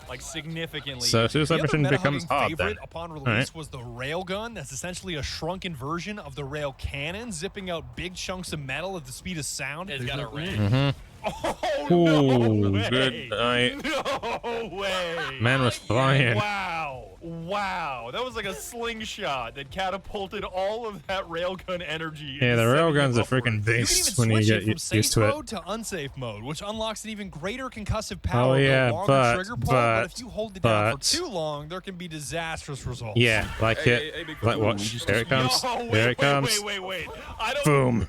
Like significantly. So easier. suicide The other mission meta becomes hugging hard then. favorite upon release was the railgun. That's essentially a shrunken version of the rail cannon, zipping out big chunks of metal at the speed of sound. It's got a range. Oh, Ooh, no way. good night. No way. Man was flying. Wow. Wow. That was like a slingshot that catapulted all of that railgun energy. Yeah, the railgun's a freaking You can even beast when you switch get it from used safe to it. mode to unsafe mode, which unlocks an even greater concussive power Oh, yeah, with a longer trigger pull, but if but- you hold it down for but- too long, there can be disastrous results. Yeah, like it. Like watch. Here it comes. Here it comes. Wait. I don't. Boom.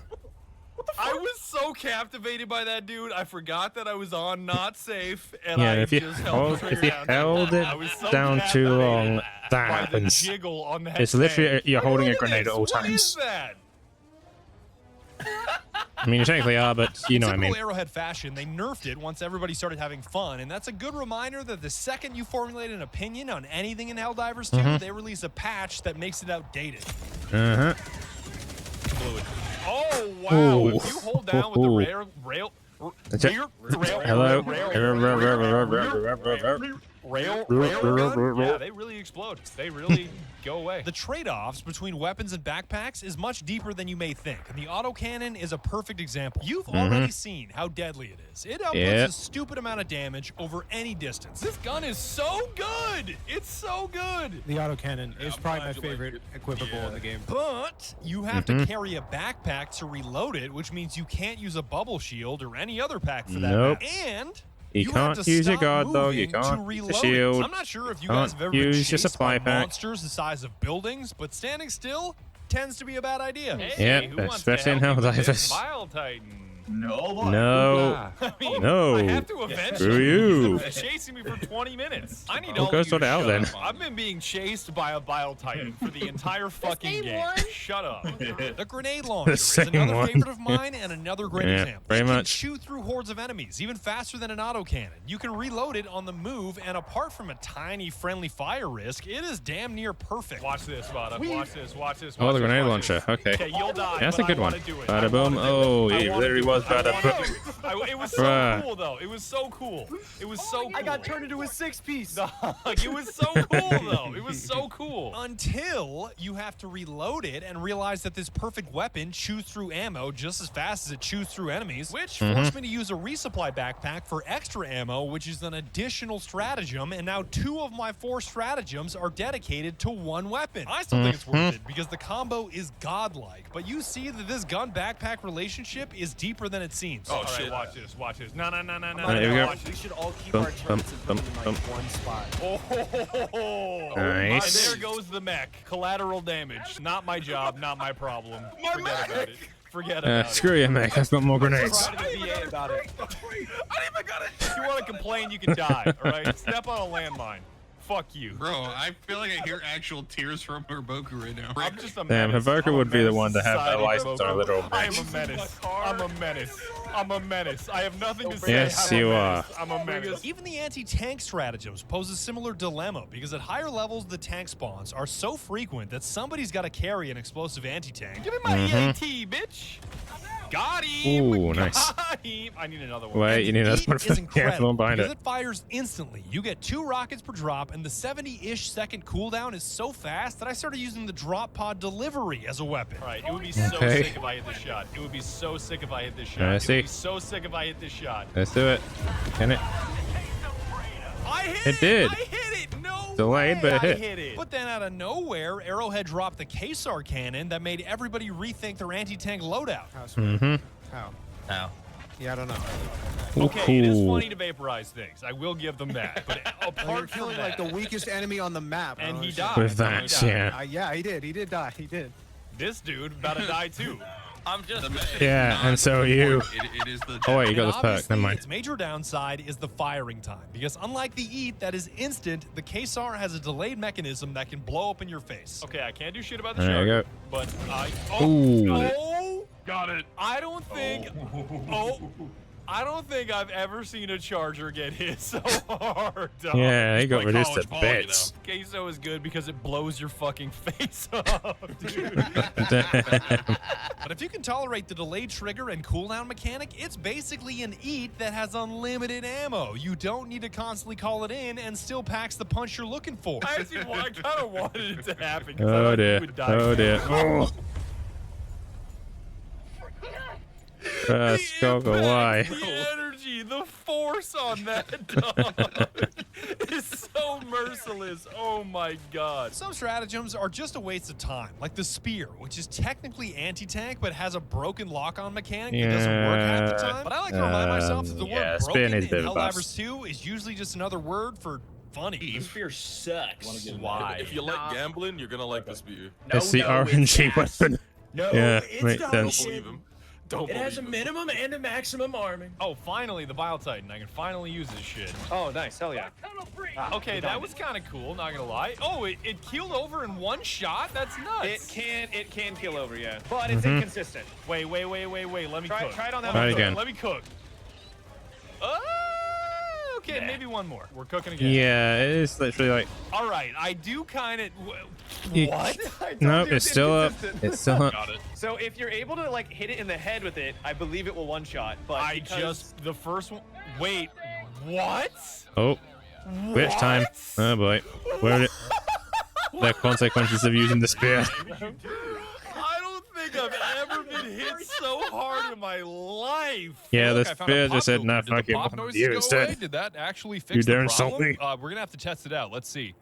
I was so captivated by that dude. I forgot that I was on not safe, and Yeah, I if you just hold, held if you held it down too long, that by the happens. jiggle on that It's literally tank. you're holding a Look at grenade at this. all What is times. that? I mean, you technically are, but you know what I In mean. typical Arrowhead fashion, they nerfed it once everybody started having fun, and that's a good reminder that the second you formulate an opinion on anything in Helldivers 2, they release a patch that makes it outdated. Uh huh. Oh wow! Ooh. If you hold down with the rail, yeah, they really explode. They really go away. The trade-offs between weapons and backpacks is much deeper than you may think, and the autocannon is a perfect example. You've already seen how deadly it is. It outputs a stupid amount of damage over any distance. This gun is so good. It's so good. The autocannon is probably my favorite equipable in the game. But you have to carry a backpack to reload it, which means you can't use a bubble shield or any other pack for that Nope. matter. And You have can't to use your stop guard dog, you moving to can't use reload your it. shield, I'm not sure if you can't guys have ever been use your chased supply by pack. monsters the size of buildings, but standing still tends to be a bad idea. Yeah, especially in Helldivers. Bile Titan. No. No. I mean, No. I have to eventually. Screw you. You've been chasing me for 20 minutes. I need Well, all go of you sort to it out shut then. up. I've been being chased by a Bile Titan for the entire fucking same game. one? Shut up. The grenade launcher is same another one. favorite of mine and another great Yeah, example. pretty It can much. shoot through hordes of enemies, even faster than an autocannon. You can reload it on the move, and apart from a tiny friendly fire risk, it is damn near perfect. Watch this, Vada. Watch this. Watch this. Oh, watch the this, grenade watch this. launcher. Okay. Okay, you'll die. That's but a good I one. wanna do it. Bada I boom. wanna do Oh, it. I he wanna literally do was it. I bada wanna boom. do it. It was so Bruh. cool, though. It was so cool. It was so cool. I got turned into a 6-piece. It was so cool, though. It was so cool. Until you have to reload it and realize that this perfect weapon chews through ammo just as fast as it chews through enemies, which forced me to use a resupply backpack for extra ammo, which is an additional stratagem, and now 2 of my 4 stratagems are dedicated to one weapon. I still think it's worth it because the combo is godlike, but you see that this gun-backpack relationship is deeper than it seems. Oh, All right, shit. watch this, watch this. No. There we go. Watch We should all keep Bum, our turrets and put bum, them in bum, like one spot. Oh, Nice. And there goes the mech. Collateral damage. Not my job, not my problem. Forget about it. Forget about it. Screw you, mate. I've got more grenades. Talk to the VA about it. I didn't even got it. If you want to complain, you can die, all right? Step on a landmine. Fuck you. Bro, I feel like I hear actual tears from Herboku right now. I'm just a Damn, menace. Havoka I'm a would be the menace one to have that society, license on a Havoka. literal I am bitch. a menace. I'm a menace. I'm a menace. I have nothing to say. Yes, I'm a you menace. are. I'm a menace. Even the anti-tank stratagems pose a similar dilemma because at higher levels, the tank spawns are so frequent that somebody's got to carry an explosive anti-tank. Give me my EAT, bitch. Got him. Ooh, nice. Got him. I need another one. Wait, And you need the another heat one is for the incredible one behind because it. it fires instantly. You get 2 rockets per drop, and the 70-ish second cooldown is so fast that I started using the drop pod delivery as a weapon. All right, it would be so Okay. sick if I hit this shot. It would be so sick if I hit this shot. I It see. would be so sick if I hit this shot. Let's do it. Can it? I hit It did. I hit it. No Delayed, way but it I hit. hit it. But then out of nowhere, Arrowhead dropped the Kesar cannon that made everybody rethink their anti-tank loadout. How? How? Yeah, I don't know. Okay, it is Ooh. funny to vaporize things. I will give them that. But You're apart from killing that, like the weakest enemy on the map. and Oh, he shit. died. With He that, died. yeah. Yeah, he did. He did die. He did. This dude about to die too. I'm just. Yeah, and so you. It is the. Oh, wait, you got And this perk. obviously, Never mind. its major downside is the firing time, because unlike the EAT that is instant, the Kesar has a delayed mechanism that can blow up in your face. Okay, I can't do shit about the There you shark, go. but I... Ooh. Oh, got it. I don't think... Oh, I don't think I've ever seen a charger get hit so hard. Yeah, he got reduced to bits. Queso is good because it blows your fucking face off, dude. But if you can tolerate the delayed trigger and cooldown mechanic, it's basically an eat that has unlimited ammo. You don't need to constantly call it in and still packs the punch you're looking for. I kind of wanted it to happen. Oh dear. Oh dear. Oh. Why? The energy, the force on that dog is so merciless. Oh my god. Some stratagems are just a waste of time, like the spear, which is technically anti-tank but has a broken lock-on mechanic that doesn't work half the time. But I like to remind myself that the word broken in Helldivers 2 is usually just another word for funny. The spear sucks. Why? If you like gambling, you're gonna like the spear. It's the RNG weapon. No, yeah, it's makes not. sense. Don't believe him. Don't It has a minimum and a maximum arming. Oh, finally, the Bile Titan. I can finally use this shit. Oh, nice. Hell yeah. Okay, that was kind of cool, not gonna lie. Oh, it keeled over in one shot? That's nuts. It can keel over, yeah. But it's inconsistent. Wait. Let me cook. Try it on that Try one. it again. Let me cook. Okay, maybe one more. We're cooking again. Yeah, it is literally like... All right, I do kind of... What? No, it's still up. It's still up. Got it. So if you're able to like hit it in the head with it, I believe it will one-shot. But the first one... Wait, what? Oh, which time? Oh boy. Where did it... The consequences of using the spear. I don't think I've ever been hit so hard in my life. Yeah, the spear just said, nah, fuck it, pop I'm noises you go instead. away? Did that actually fix You the dare insult problem? me? We're gonna have to test it out. Let's see.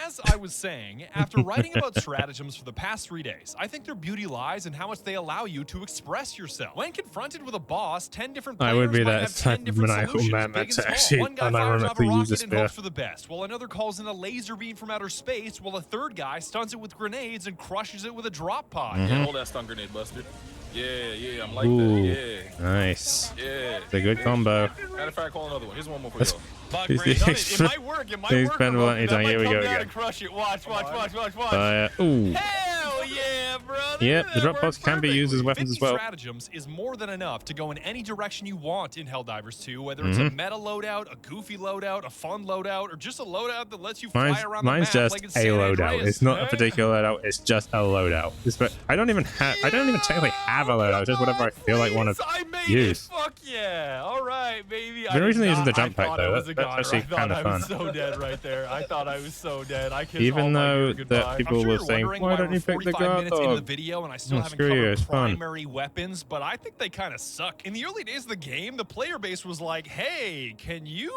As I was saying, after writing about stratagems for the past 3 days, I think their beauty lies in how much they allow you to express yourself. When confronted with a boss, 10 different players I would be might that have type 10 of different maniacal solutions, man big and that's small. actually One guy fires off a unironically use a rocket and spear. hopes for the best, while another calls in a laser beam from outer space, while a third guy stuns it with grenades and crushes it with a drop pod. Yeah, hold that stun grenade, Buster. Yeah, I'm like Ooh, that. Yeah. nice. Yeah. It's a good combo. Matter of fact, call another one. Here's one more for y'all. Fuck, Brady, it might work. It might work. Spend one time. Here we go again. Crush it. Watch. Ooh. Hell yeah, brother. Yeah, the drop pods can be used as weapons as well. Stratagems is more than enough to go in any direction you want in Helldivers 2, whether it's a meta loadout, a goofy loadout, a fun loadout, or just a loadout that lets you fly around the map. Mine's just like it's a San loadout. Andreas. It's not a particular loadout. It's just a loadout. I don't even technically have a loadout. It's just whatever I feel like want to use. Fuck yeah! All right, baby. I've been originally using the jump pack though. That's actually kind of I fun. was so dead right there. I thought I was so dead. I kissed Even all my though gear goodbye. that people were saying, why don't you pick the 45 guard minutes into the dog? video and I still haven't Screw you, covered it's fun. primary weapons, but I think they kind of suck. In the early days of the game, the player base was like, hey, can you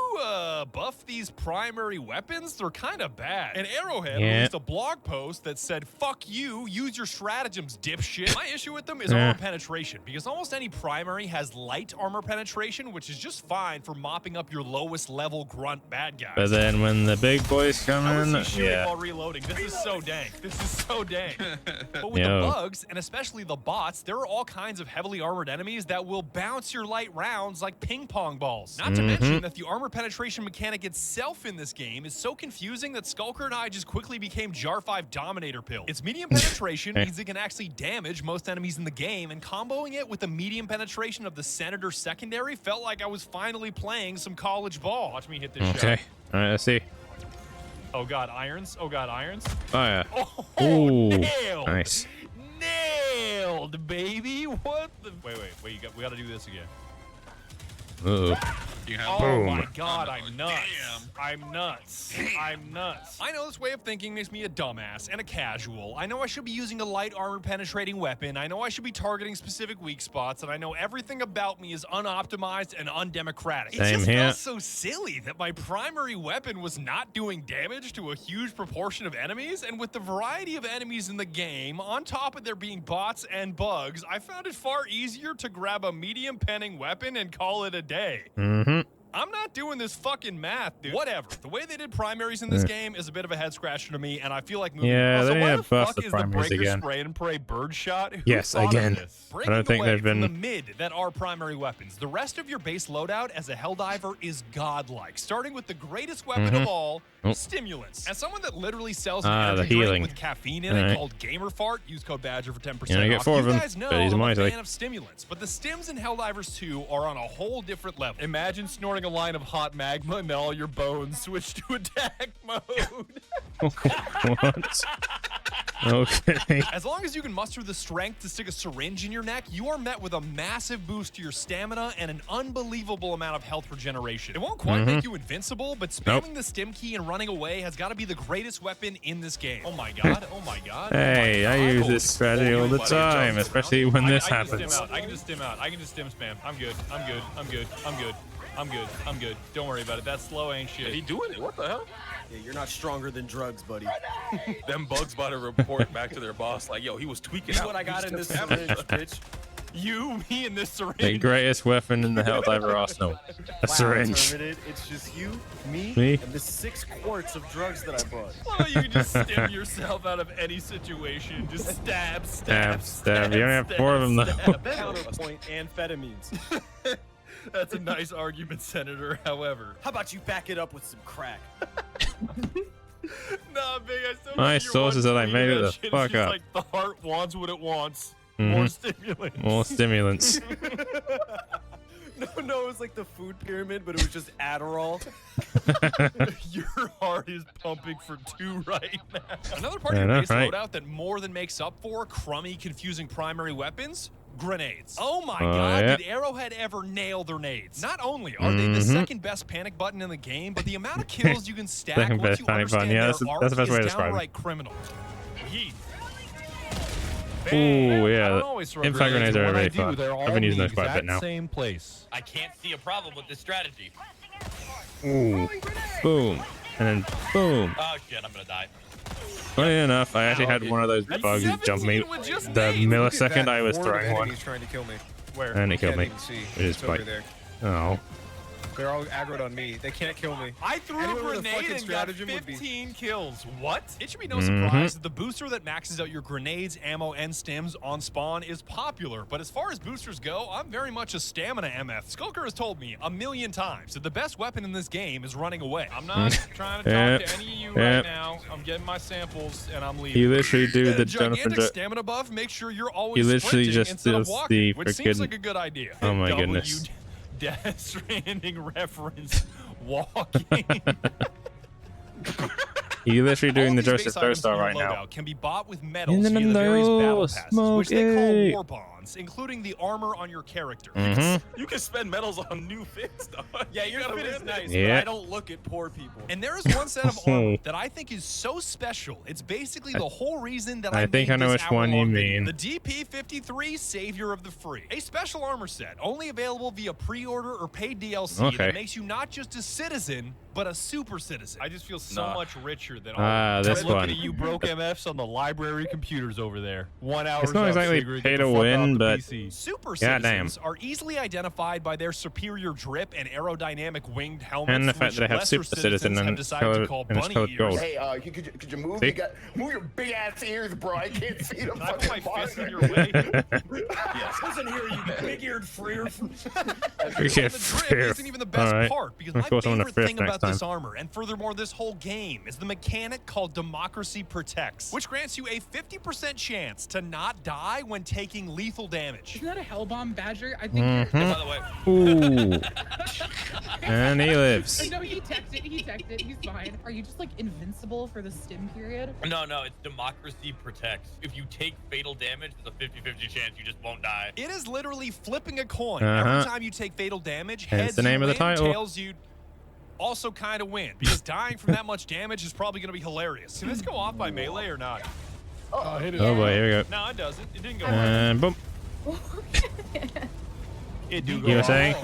buff these primary weapons? They're kind of bad. And Arrowhead released a blog post that said, fuck you, use your stratagems, dipshit. My issue with them is armor penetration, because almost any primary has light armor penetration, which is just fine for mopping up your lowest level grunt bad guys. But then when the big boys come in, While reloading. This is so dank. But with the bugs, and especially the bots, there are all kinds of heavily armored enemies that will bounce your light rounds like ping pong balls. Not to mention that the armor penetration mechanic itself in this game is so confusing that Skulker and I just quickly became Jar 5 Dominator Pill. Its medium penetration means it can actually damage most enemies in the game, and comboing it with the medium penetration of the Senator secondary felt like I was finally playing some college ball. Watch me hit this shot. Okay, all right, let's see. Oh god, irons. Oh yeah. Oh, ooh, nailed. nice. Nailed, baby. What the? Wait. We gotta do this again. Ooh. Oh my god, I'm nuts. I'm nuts. I know this way of thinking makes me a dumbass and a casual. I know I should be using a light armor penetrating weapon. I know I should be targeting specific weak spots, and I know everything about me is unoptimized and undemocratic. It just felt so silly that my primary weapon was not doing damage to a huge proportion of enemies, and with the variety of enemies in the game, on top of there being bots and bugs, I found it far easier to grab a medium penning weapon and call it a day. I'm not doing this fucking math, dude. Whatever. The way they did primaries in this game is a bit of a head scratcher to me, and I feel like moving. Yeah, on. they So need why to the buff fuck the is the primaries breaker again. spray and pray birdshot? Who Yes, thought of again. this? I don't think Breaking they've away from been. the mid that are primary weapons. The rest of your base loadout as a Helldiver is godlike, starting with the greatest weapon of all, stimulants. As someone that literally sells an energy drink healing. with caffeine in it called Gamer Fart, use code Badger for 10% You only get off. 4 of You them, guys know but he's I'm a mighty. fan of stimulants, but the stims in Helldivers 2 are on a whole different level. Imagine snorting a line of hot magma and then all your bones switch to attack mode. What? Okay. As long as you can muster the strength to stick a syringe in your neck, you are met with a massive boost to your stamina and an unbelievable amount of health regeneration. It won't quite make you invincible, but spamming the stim key and running away has got to be the greatest weapon in this game. Oh my god, oh my god. Hey, I use this strategy all the time, especially when this happens. I can just stim out. I can just stim spam. I'm good. I'm good. I'm good. I'm good. I'm good. I'm good. Don't worry about it. That slow ain't shit. He doing it? What the hell? Yeah, you're not stronger than drugs, buddy. Them bugs about to report back to their boss like, yo, he was tweaking This is out. what I He got was in this just syringe, bitch. You, me, and this syringe. The greatest weapon in the Helldiver arsenal. A syringe. Terminated. It's just you, me, Me? and the 6 quarts of drugs that I brought. Well, you can just stim yourself out of any situation. Just stab, stab, Stab. You only have 4 of them though. Counterpoint amphetamines. That's a nice argument, Senator. However, how about you back it up with some crack? Nah, big. I still My sources that I made it the shit. fuck It's just up. like the heart wants what it wants. More stimulants. More stimulants. No, it was like the food pyramid, but it was just Adderall. Your heart is pumping for 2 right now. Another part of I your know, base right? loadout that more than makes up for crummy, confusing primary weapons. Grenades. Oh my god, yeah. did Arrowhead ever nail their nades? Not only are they the second best panic button in the game, but the amount of kills you can stack Second once best you panic understand button. Yeah, their that's the best way to arc is describe it. downright criminal. Yeet. Ooh, I yeah. don't always throw Impact grenades are when really I do, fun. they're all I've been using in those the quite a bit exact now. same place. I can't see a problem with this strategy. Ooh. Boom. And then boom. Oh shit, I'm gonna die. Funny enough, I actually had one of those bugs jump me the millisecond I was throwing one. He's trying to kill me. Where? And it killed me. Can't even see. It is It's over like, there. oh. They're all aggroed on me. They can't kill me. I threw Anyone a with a grenade fucking and got stratagem would be- 15 kills. What? It should be no surprise that the booster that maxes out your grenades, ammo, and stims on spawn is popular. But as far as boosters go, I'm very much a stamina MF. Skulker has told me 1,000,000 times that the best weapon in this game is running away. I'm not trying to talk to any of you right now. I'm getting my samples and I'm leaving. You literally do the gigantic Jonathan. stamina buff. Make sure you're always You literally sprinting just instead of does walking, the which seems frickin'- like a good idea. Oh my W goodness. Death Stranding reference. Walking. You literally doing All the these base Joseph items in Joestar your right now. loadout can be bought with medals via the various battle passes, which they Smokey. call war bonds, including the armor on your character. You can spend medals on new fits, dog. Yeah, your gotta fit is win nice, Yeah. but I don't look at poor people. And there is one set of armor that I think is so special. It's basically the whole reason that I think made I know this which one you hour-long video. mean. The DP53 Savior of the Free. A special armor set, only available via pre-order or paid DLC Okay. that makes you not just a citizen, but a super citizen. I just feel so much richer than all Ah, of this Look one. at you broke MFs on the library computers over there. 1 hour. It's not exactly pay to win, but Super yeah, damn. citizens are easily identified by their superior drip and aerodynamic winged helmets, And the fact which that they have lesser super citizen have and decided to color- call and it's bunny colored ears. gold. Hey, could you move? See? Move your big ass ears, bro. I can't see them. Can I put my fist in your way? Yes, listen here, you big-eared freer. We The get drip fair. isn't even the best Alright. part, because Of my course I'm gonna favorite friff thing next about this time. armor, and furthermore this whole game, is the mechanic called Democracy Protects, which grants you a 50% chance to not die when taking lethal damage. Isn't that a hellbomb, Badger? I think. By the way, Ooh. And he lives. No, he texted. He texted. He's fine. Are you just like invincible for the stim period? no, it's democracy protects. If you take fatal damage, there's a 50-50 chance you just won't die. It is literally flipping a coin. Uh-huh. Every time you take fatal damage, Hence heads the name you of the win, title. tails you also kind of win. Because dying from that much damage is probably going to be hilarious. Can this go off by melee or not? Hit it. Oh boy, here we go. No, it doesn't. It didn't go off. And boom. It do go You were off. saying?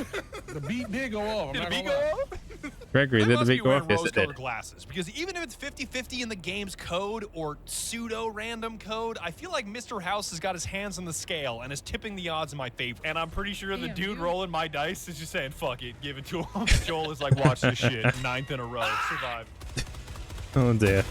The beat did go off. I'm Did not the beat gonna go lie. off? Gregory, did the big go off? Yes, it did. Glasses, because even if it's 50-50 in the game's code or pseudo-random code, I feel like Mr. House has got his hands on the scale and is tipping the odds in my favor. And I'm pretty sure the dude rolling my dice is just saying, fuck it, give it to him. Joel is like, watch this shit. 9th in a row. Survive. Oh, dear.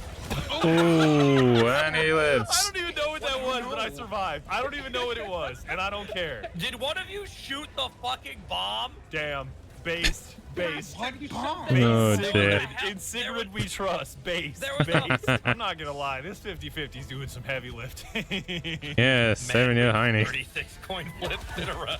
Oh, and he lives. I don't even know what that was, but I survived. I don't even know what it was, and I don't care. Did one of you shoot the fucking bomb? Damn. Base. Oh, dear. In Sigrid we trust. Base. I'm not gonna lie, this 50-50's doing some heavy lifting. Yeah, 7-year Heine. 36 coin flips in a row.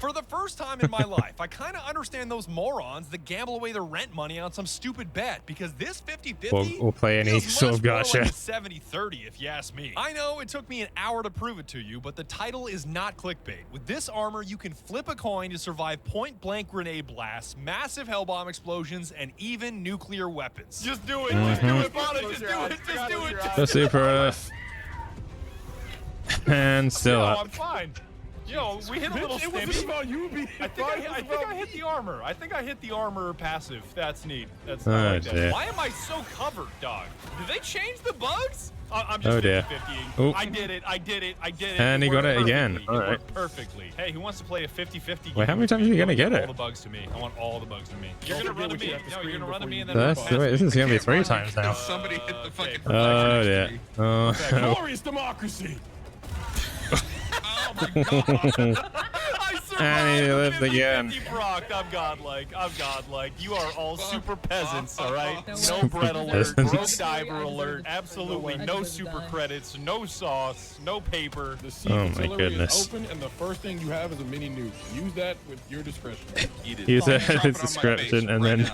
For the first time in my life, I kind of understand those morons that gamble away their rent money on some stupid bet, because this 50-50 we'll play any sort of gotcha. Like 70-30, if you ask me. I know it took me an hour to prove it to you, but the title is not clickbait. With this armor, you can flip a coin to survive point-blank grenade blasts, massive hellbomb explosions, and even nuclear weapons. Just do it. Just do it, Bonna. Just do it. Just do it. The super Earth. And still up. I'm fine. Yo, we hit a little stimpy. I think I hit the armor. I think I hit the armor passive. That's neat. That's like that. Why am I so covered, dog? Did they change the bugs? I'm just 50-50-ing. I did it. And he got it again. All right. Perfectly. Hey, who wants to play a 50-50? Wait, how many times are you gonna get it? All the bugs to me. I want all the bugs to me. You're gonna run to me. No, you're gonna run to me and then. This is gonna be 3 times now. Somebody hit the fucking. Oh dear. Oh. Glorious democracy. Oh my god. And he lived again. I'm godlike. You are all super peasants, all right? No bread alert, broke diver alert, absolutely no super credits, no sauce, no paper. The sea artillery is open, and the first thing you have is a mini nuke. Use that with your discretion. Use it at its discretion, and then.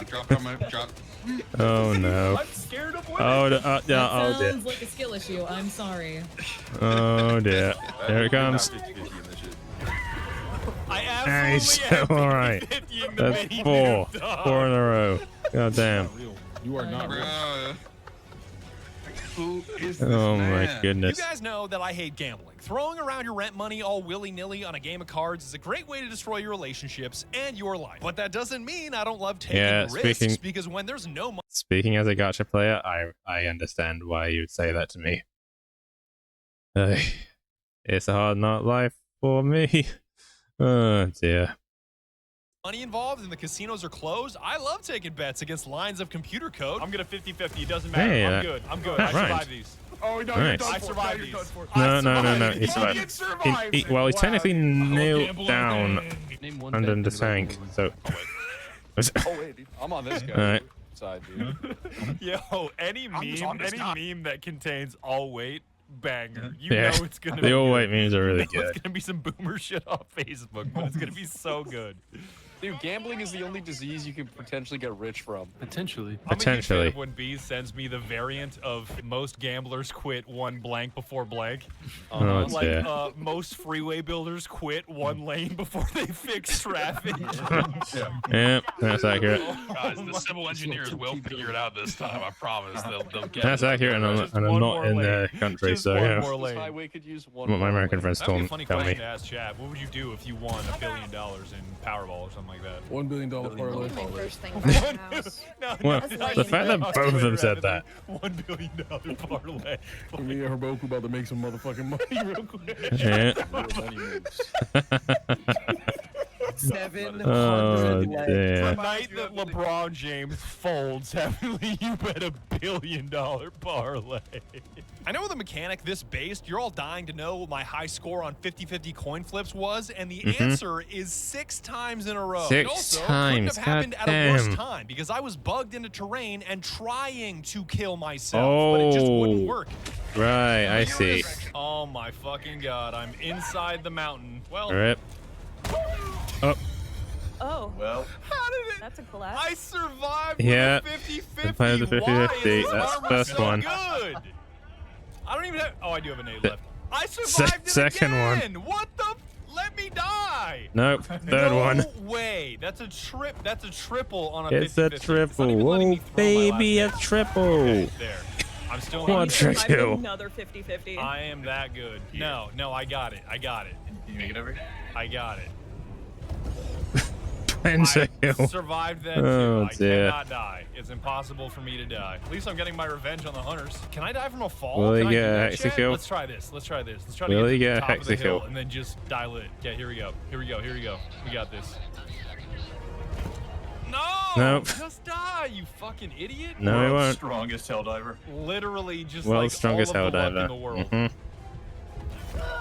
Oh no. I'm scared of oh dear. Sounds like a skill issue. I'm sorry. Oh dear. Here it comes. I absolutely all right. That's 4 in a row. God damn. You are not real. Who is this my goodness. You guys know that I hate gambling. Throwing around your rent money all willy-nilly on a game of cards is a great way to destroy your relationships and your life. But that doesn't mean I don't love taking risks, because when there's no money. Speaking as a gacha player, I understand why you'd say that to me. It's a hard knock life for me. Oh dear. Money involved and the casinos are closed. I love taking bets against lines of computer code. I'm gonna 50-50. It doesn't matter. Hey, I'm good. I survived these. Oh no, nice. I survived these. No. He survived. Well, he's technically nailed down under the tank. So. Oh wait, I'm on this guy. All right. Side, dude. Yo, any meme that contains "all wait." Banger. You know it's gonna be the all good. white memes are really good. It's gonna be some boomer shit off Facebook, but it's gonna be so good. Dude, gambling is the only disease you can potentially get rich from. Potentially. I'm a huge fan of when B sends me the variant of most gamblers quit one blank before blank. Most freeway builders quit one lane before they fix traffic. Yeah, that's accurate. Guys, the civil engineers will figure it out this time. I promise. They'll get That's accurate, and I'm not in the country, so yeah. This highway could use one what my American friends That'd tell be a funny me. question to ask Chad. What would you do if you won $1 billion in Powerball or something like that? $1 billion parlay. My first thing around the house. Well, the fact that both of them said that. $1 billion parlay. Me and Herboku about to make some motherfucking money real quick. Yeah. 700 Oh, The dear. night that LeBron James folds, heavily, you bet $1 billion parlay. I know the mechanic this based. You're all dying to know what my high score on 50-50 coin flips was, and the answer is 6 times in a row. 6 it also times. couldn't have happened at a worse time, because I was bugged into terrain and trying to kill myself, but it just wouldn't work. Right, I see. Oh my fucking god, I'm inside the mountain. Well, Rip. Oh. Oh. Well. How did it? That's a collapse. I survived Yeah. with a 50-50. Playing the 50-50. That's the first one. Good. I don't even have. Oh, I do have an 8 left. I survived second again. one. What the? Let me die. Nope. Third one. No way. That's a trip. That's a triple on a 50-50. It's a triple. Whoa, baby, a triple. Okay, there. I'm still on another 50-50. I am that good. No, I got it. You make it over here? I got it. pentakill. Survived that Oh, too. dear. I cannot die. It's impossible for me to die. At least I'm getting my revenge on the hunters. Can I die from a fall? Will he Can I get do a that hexa yet? kill? Let's try this. Let's try this. Let's try Will to he get to get the a top of the hexa hill kill? and then just dial it. Okay, here we go. Here we go. Here we go. We got this. No! Nope. Just die, you fucking idiot. No, he won't. Strongest helldiver. Literally just World's like strongest all of the luck helldiver. in the world.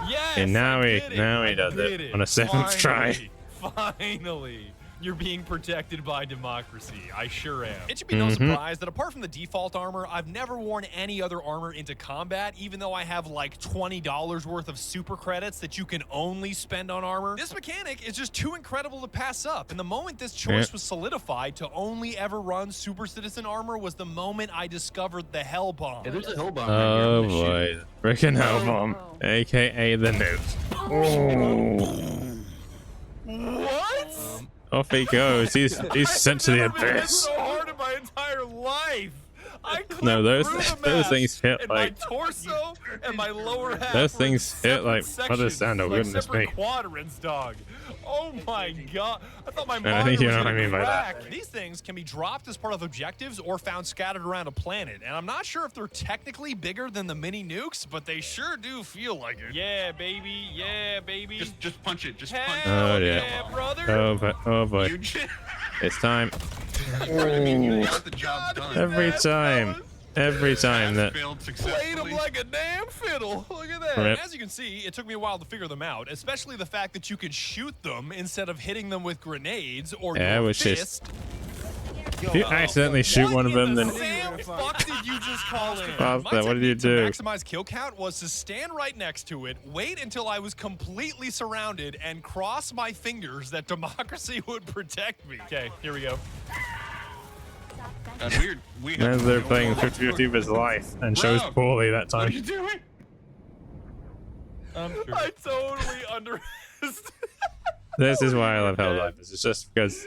Yes, And now I he did it. does I did it on a 7th try. Finally, you're being protected by democracy. I sure am. It should be no surprise that apart from the default armor, I've never worn any other armor into combat, even though I have like $20 worth of super credits that you can only spend on armor. This mechanic is just too incredible to pass up. And the moment this choice was solidified to only ever run Super Citizen armor was the moment I discovered the Hell Bomb. Yeah, there's a hell bomb Oh boy, freaking hell bomb, aka the nuke. Oh. What? Off he goes. He's sent to the abyss. So hard in my entire life. I No, those things hit and like my torso and my lower half. those things hit like mother sandal. Like Goodness me. quadrants, dog. Oh my god! I thought my I think you know was what I mean by crack. that. These things can be dropped as part of objectives or found scattered around a planet, and I'm not sure if they're technically bigger than the mini nukes, but they sure do feel like it. Yeah, baby. Yeah, baby. Just punch it. Just punch it. Oh dear. Yeah, brother. Oh boy. It's time. You got the job done. Every time that. Failed Played successfully. them like a damn fiddle. Look at that. Rip. As you can see, it took me a while to figure them out, especially the fact that you could shoot them instead of hitting them with grenades or Yeah, your which is- fist. If you accidentally shoot one of them, then Fuck did you just call in? Pause My that. What did you technique do? to maximize kill count was to stand right next to it, wait until I was completely surrounded, and cross my fingers that democracy would protect me. Okay, here we go. We as they're playing 50-50 of his life and chose poorly that What are time. you doing? I totally underestimated. This is why I love Helldivers. It's just because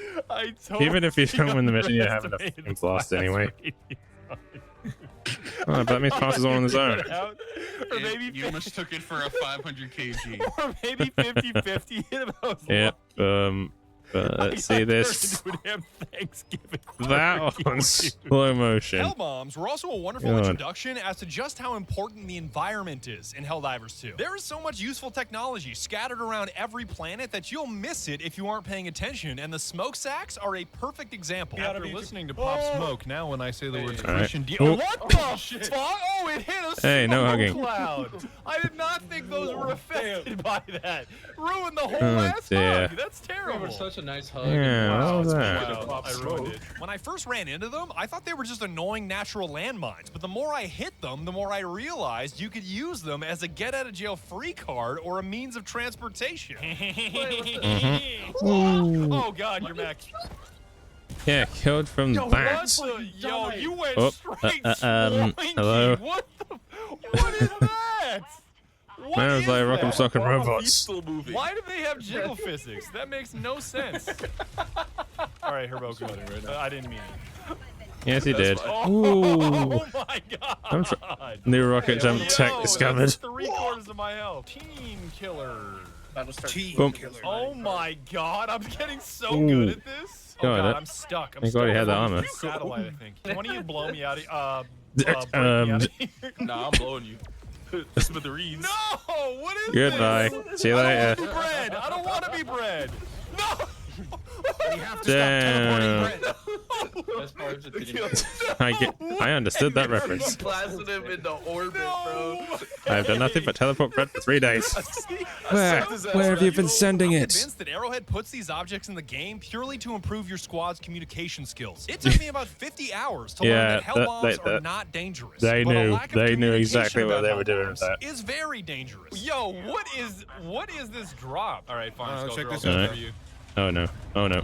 even if you don't win the mission, you're having a fucking blast anyway. Oh, but that means Pass is all on his own. Or maybe You mistook it for a 500 kg. or maybe 50-50 hit about Yep. But let's see this. That on slow motion. Hell bombs were also a wonderful God. introduction as to just how important the environment is in Helldivers 2. There is so much useful technology scattered around every planet that you'll miss it if you aren't paying attention, and the smoke sacks are a perfect example. After listening to Pop Smoke, now when I say the words Alright. Christian D. Oh. What the fuck? Oh, it hit a Hey, no smoke hugging. cloud. I did not think those were affected by that. Ruined the whole Oh, last dear. hug. That's terrible. Such a nice hug. Yeah, Wow, all it's that. wow, I ruined it. When I first ran into them, I thought they were just annoying natural landmines, but the more I hit them, the more I realized you could use them as a get-out-of-jail-free card or a means of transportation. Oh god, you're back. Yeah, killed from Yo, that. Yo, you went Oh, straight hello? What is that? What Man, it's is like Rock'em that? Sock'em Robots. Why do they have jiggle physics? That makes no sense. All right, Herboku. I didn't mean it. Yes, he did. Oh, Ooh. my god. New rocket jump tech Yo, discovered. that's 3/4 of my health. Team killer. Boom. Oh my god, I'm getting so Ooh. good at this. Oh God, god, that- I'm stuck. I'm Thank stuck. God he had the armor. Satellite, I think. Why don't you blow me out of Nah, I'm blowing you. Smithereens. No! What is Goodbye. this? See you I later. don't want to be bread. I don't want to be bread. No! You have to Damn. stop teleporting Best part is it didn't I understood that reference. Blasted him into orbit, bro. I've done nothing but teleport bread for 3 days. Where have you been sending I'm it? convinced that Arrowhead puts these objects in the game purely to improve your squad's communication skills. It took me about 50 hours to learn Yeah, that hell bombs are not dangerous. They but a knew. lack of They knew communication exactly what about they hell were doing bombs with that. is very dangerous. Yo, what is this drop? All right, fine. check Skulker, this I'll go out. for you. Oh no. Oh no.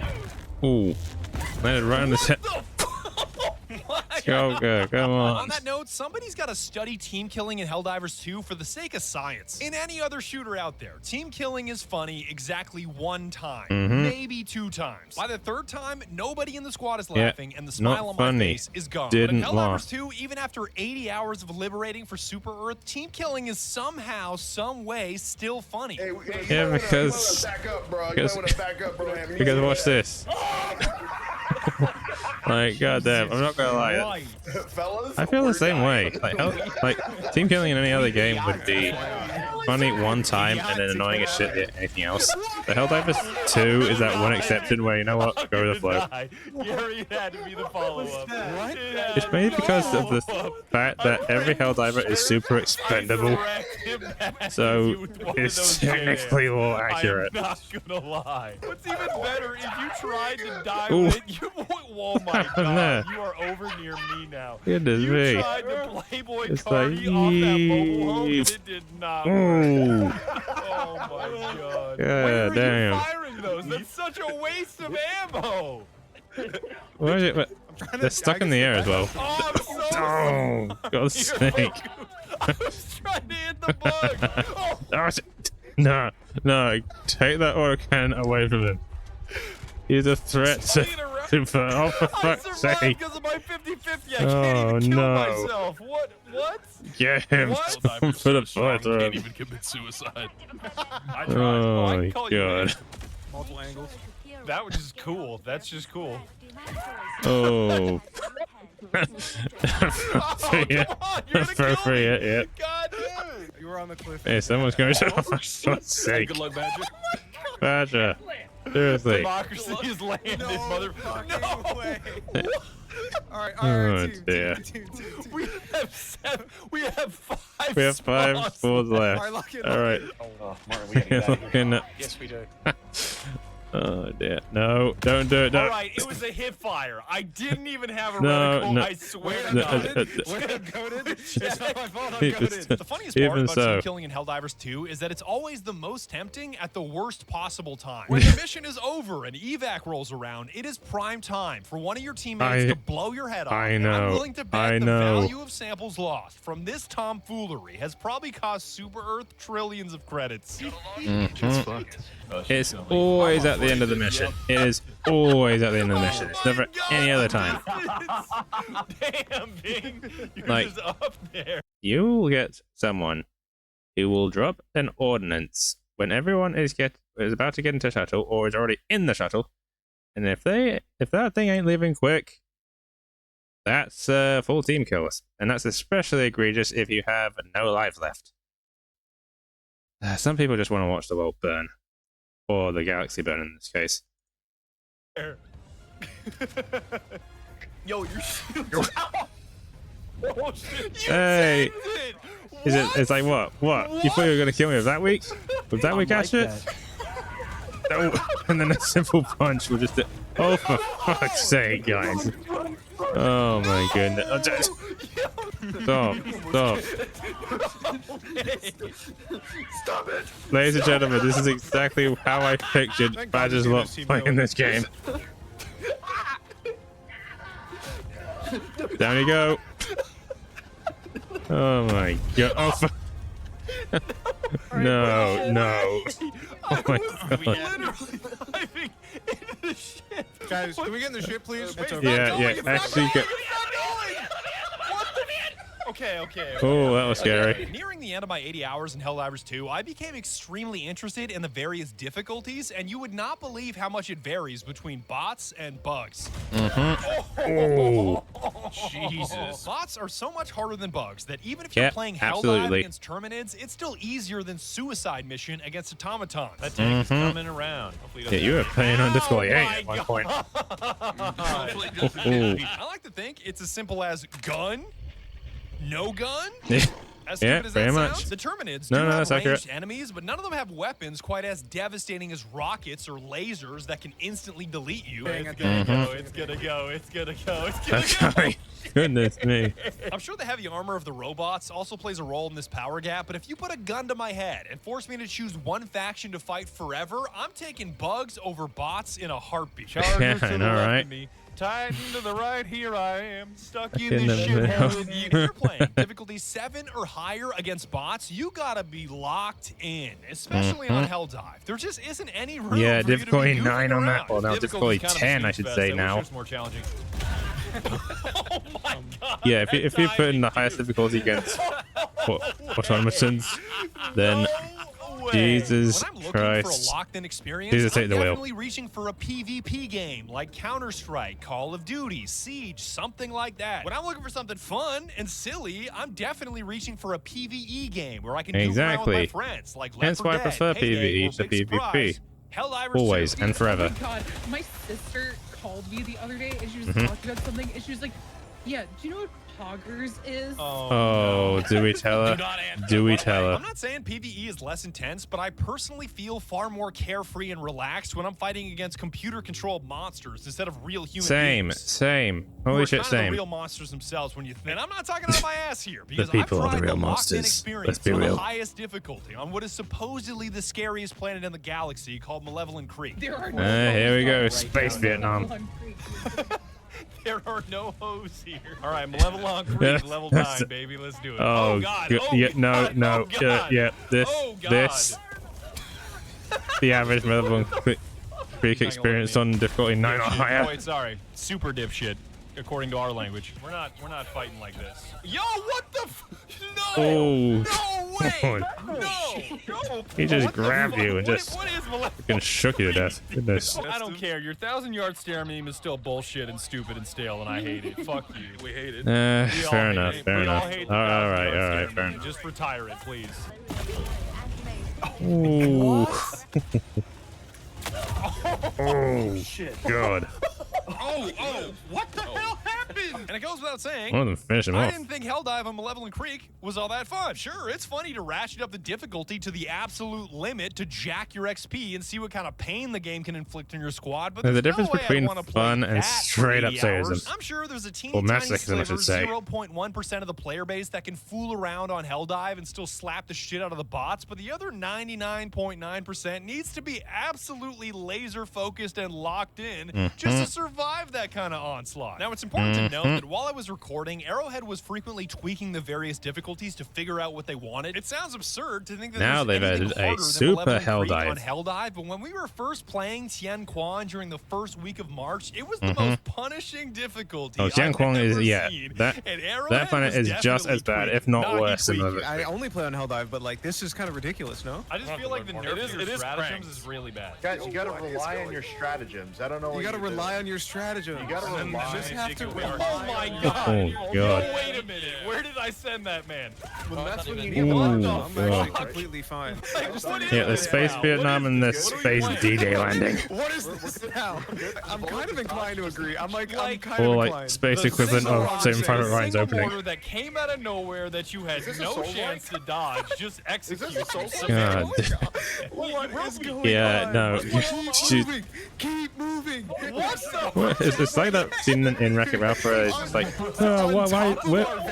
Ooh. Landed right on his head. What? Joker, come on. On that note, somebody's got to study team killing in Helldivers 2 for the sake of science. In any other shooter out there, team killing is funny exactly one time, maybe 2 times. By the 3rd time, nobody in the squad is laughing, and the smile on my face is gone. But in Helldivers 2, even after 80 hours of liberating for Super Earth, team killing is somehow, some way still funny. Yeah, because watch this. Like, goddamn, I'm not gonna lie. I feel the same way. Like team killing in any other game would be funny one time and then annoying as shit at anything else. The Helldivers 2 is that one exception where, you know what, go with the flow. Gary had to be the follow-up. What? It's maybe because of the fact that every Helldiver is super expendable, so it's technically more accurate. I'm not gonna lie. What's even better is you tried to die with it. Oh my god, you are over near me now. Goodness you me. tried to Playboy It's Cardi like, off that mobile home, and it did not work. Oh my god. Where are damn. you firing those? That's such a waste of ammo. What is it? They're stuck in the air as well. Oh, I'm so God's sake. I was trying to hit the bug. Oh. No, take that autocannon away from him. He's a threat to oh, for fuck's sake. Because of my 50-50. I can't even kill myself. What? Get him for the foot. Can't even commit suicide. I tried. Oh my god. Multiple angles. That was just cool. That's just cool. Oh. Appropriate, yeah. God damn it. You were on the cliff. Hey, someone's going to. Oh, for God's sake. Good luck, Badger. Badger. Seriously. Democracy is landed, motherfucker. No way. All right, Oh dear. We have 5 We have 5 spots left. All right. Oh, Martin, we gotta get out of here. Yes, we do. Oh dear. No, don't do it. All No. right, it was a hip fire. I didn't even have a No, reticle. no. I swear to No, God. It's not my fault. I'm goaded. The funniest part Even about so. team killing in Helldivers 2 is that it's always the most tempting at the worst possible time. When the mission is over and evac rolls around, it is prime time for one of your teammates to blow your head off. I And I'm know. willing to bet the value of samples lost from this tomfoolery has probably cost Super Earth trillions of credits. It's always at the end of the mission. It is always at the end of the mission. It's never any other time. Damn, Bing. You're Like, just up there. you will get someone who will drop an ordnance when everyone is about to get into shuttle or is already in the shuttle, and if that thing ain't leaving quick, that's full team kills, and that's especially egregious if you have no lives left. Some people just want to watch the world burn, or the galaxy burn in this case. Yo, your shield. Oh shit! Hey, is it? It's like what? You thought you were gonna kill me? Was that weak? Was that weak, shit? Oh, and then a simple punch will just. Oh, for fuck's sake, guys! Oh my goodness! Stop! Stop it! Ladies and gentlemen, this is exactly how I pictured Badger's lot playing this game. Down you go. Oh my god. Oh, no. Oh my god. Literally diving into the ship. Guys, can we get in the ship, please? Yeah. Actually, get. Okay. Oh, that was scary. Nearing the end of my 80 hours in Helldivers 2, I became extremely interested in the various difficulties, and you would not believe how much it varies between bots and bugs. Oh. Jesus. Bots are so much harder than bugs that even if you're playing Helldive absolutely. against Terminids, it's still easier than Suicide Mission against automatons. That tank is coming around. Hopefully Yeah, you were playing on difficulty 8 at one point. I like to think it's as simple as gun, no gun. As stupid as that very sounds, much. the Terminids No, do have that's ranged accurate. enemies, but none of them have weapons quite as devastating as rockets or lasers that can instantly delete you. It's gonna go. Goodness me. I'm sure the heavy armor of the robots also plays a role in this power gap, but if you put a gun to my head and force me to choose one faction to fight forever, I'm taking bugs over bots in a heartbeat. Yeah, I know, right? Tighten to the right, here I am, stuck in In this the shit middle. with you. If you're playing difficulty 7 or higher against bots, you gotta be locked in, especially on Helldive. There just isn't any room Yeah, for you to be difficulty goofing 9 on that. around. Well, now difficulty Difficulty's kind of a 10, I snooze should fest. say wish now. it was more challenging. Oh my god. Yeah, if you put in the highest difficulty against automatons, then Jesus When I'm looking Christ. for a locked-in experience, Jesus, take I'm the wheel. definitely reaching for a PvP game like Counter-Strike, Call of Duty, Siege, something like that. When I'm looking for something fun and silly, I'm definitely reaching for a PvE game where I can do around with my friends, like Left Hence 4 why I Dead, prefer Payday, or PvE to Big Surprise, PvP. Helldivers Always 2. and forever. Oh my god, my sister called me the other day and she was Mhm. talking about something and she was like, yeah, do you know what poggers is? Oh, do we tell her? Do we tell her? I'm not saying PvE is less intense, but I personally feel far more carefree and relaxed when I'm fighting against computer-controlled monsters instead of real human beings. Same. Who Holy are shit, kind of the same. real monsters themselves when you think. And I'm not talking out of my ass here because people I've are the tried real the locked-in monsters. experience Let's be on real. the highest difficulty on what is supposedly the scariest planet in the galaxy called Malevolent Creek. There are Here we go. Space Vietnam. There are no hoes here. All right, Malevolent Creek, level 9, baby. Let's do it. Oh, God. go- Oh, yeah, no, God. no, Oh, God. yeah. This, Oh, God. this. The average Malevolent Creek experience on difficulty 9 or Dipshit. higher. Oh, wait, sorry. Super dipshit, according to our language. We're not fighting like this. Yo, what the No! Oh. No way! No! He just What the grabbed fuck? you and What- just what is Malevolent fucking shook you to death. Goodness. I don't care. Your 1,000-yard stare meme is still bullshit and stupid and stale, and I hate it. Fuck you. We hate it. We all Fair hate enough, it. fair We all enough. hate the All 1,000-yard right, stare fair meme. enough. Just retire it, please. Ooh. Oh, shit. God. Oh, what the hell happened? And it goes without saying, One of them finish him I off. didn't think Helldive on Malevolent Creek was all that fun. Sure, it's funny to ratchet up the difficulty to the absolute limit to jack your XP and see what kind of pain the game can inflict on your squad, but There's a there's difference no way I'd between wanna play fun and that for straight up 80 sadism. hours. I'm sure there's a teeny Or tiny masochism, I sliver, should say. 0.1% of the player base that can fool around on Helldive and still slap the shit out of the bots, but the other 99.9% needs to be absolutely laser focused and locked in just to survive that kind of onslaught. Now, it's important to note that while I was recording, Arrowhead was frequently tweaking the various difficulties to figure out what they wanted. It sounds absurd to think that Now there's they've anything added a harder than super Malevolent Creek Helldive. on Helldive, but when we were first playing Tian Quan during the first week of March, it was the most punishing difficulty Oh, Tian I've Quan is, ever yeah. seen. That And Arrowhead that planet was is just as bad, definitely if not tweaking. worse than the I only play on Helldive, but like this is kind of ridiculous, no? I just feel like the nerf to your stratagems is really bad. Guys, you gotta rely on your stratagems. I don't know. You gotta rely on your stratagems. You gotta rely. Just have to Oh my god. Oh, God. No, wait a minute. Where did I send that man? Well, that's when you Ooh, need one. No, I'm God. actually completely fine. Yeah, the Space Vietnam and the Space D-Day landing. What is this now? I'm kind of inclined to agree. I'm kind Or of inclined. like space The equivalent single of Saving Private Ryan's single opening. mortar that came out of nowhere that you had this a no soul chance to dodge, just execute. God. What is going Yeah, on? no. Keep moving. Keep moving. What the? What? It's like that scene in Wreck-It Ralph where it's just like, oh,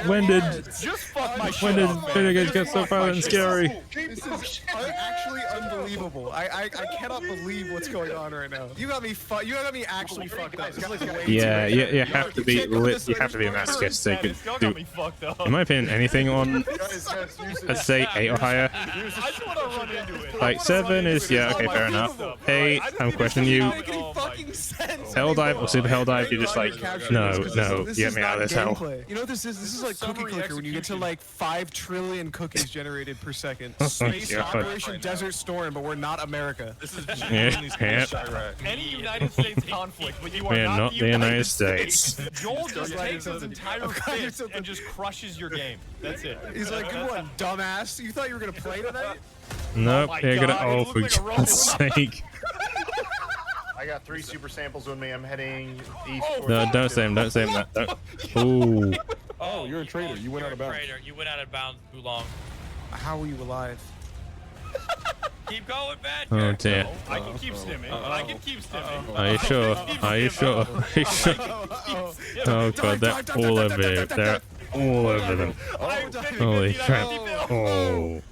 when did Just fuck my when shit did up, man. video games get so violent and scary? This is actually unbelievable. I cannot believe what's going on right now. You got me you got me actually fucked up. This is way too Yeah, much. you have to be lit. You have to be a masochist to It still got do. me fucked up. In my opinion, anything on, let's say 8 or higher. I just want to run into it. Like 7 is yeah, okay, fair enough. 8, I'm questioning you. Doesn't make any fucking sense. Helldive or Super Helldive, you're just like, no, This get is me out of not this hell. gameplay. You know what this is? This is like cookie Summary clicker when you get to execution. like 5 trillion cookies generated per second. Oh Space God. Operation Desert Storm, but we're not America. This is Yeah, yeah. any United States conflict, but you are We are not not the United States. States. Joel just glad takes you his said entire I'm glad you fist said and just crushes your game. That's it. He's like, good one, dumbass. You thought you were gonna play tonight? Nope, my you're gonna. God, Oh, it for looks like a God's Roman- sake. I got 3 super samples with me. I'm heading east. No, don't say him. Don't say him that. Don't. Ooh. Oh, you're a traitor. You went out of bounds. You went out of bounds too long. How are you alive? Keep going, man. Oh dear. I can keep stimming. I can keep stimming. Are you sure? Are you sure? Are you sure? Oh god, they're all over you. They're all over them. Holy crap. Oh.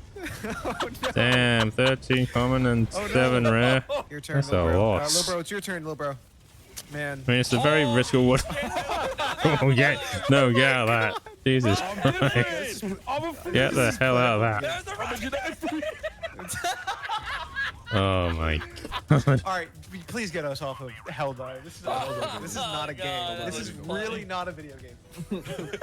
Damn, 13 common and 7 rare. Your turn, That's a little bro. loss. Little bro, it's your turn, little bro. Man. I mean, it's a very risky one. Oh, get out of that. Jesus Christ. Get the hell out of that. Oh my God. All right, please get us off of Hell Dive. This is not a game. This is really not a video game.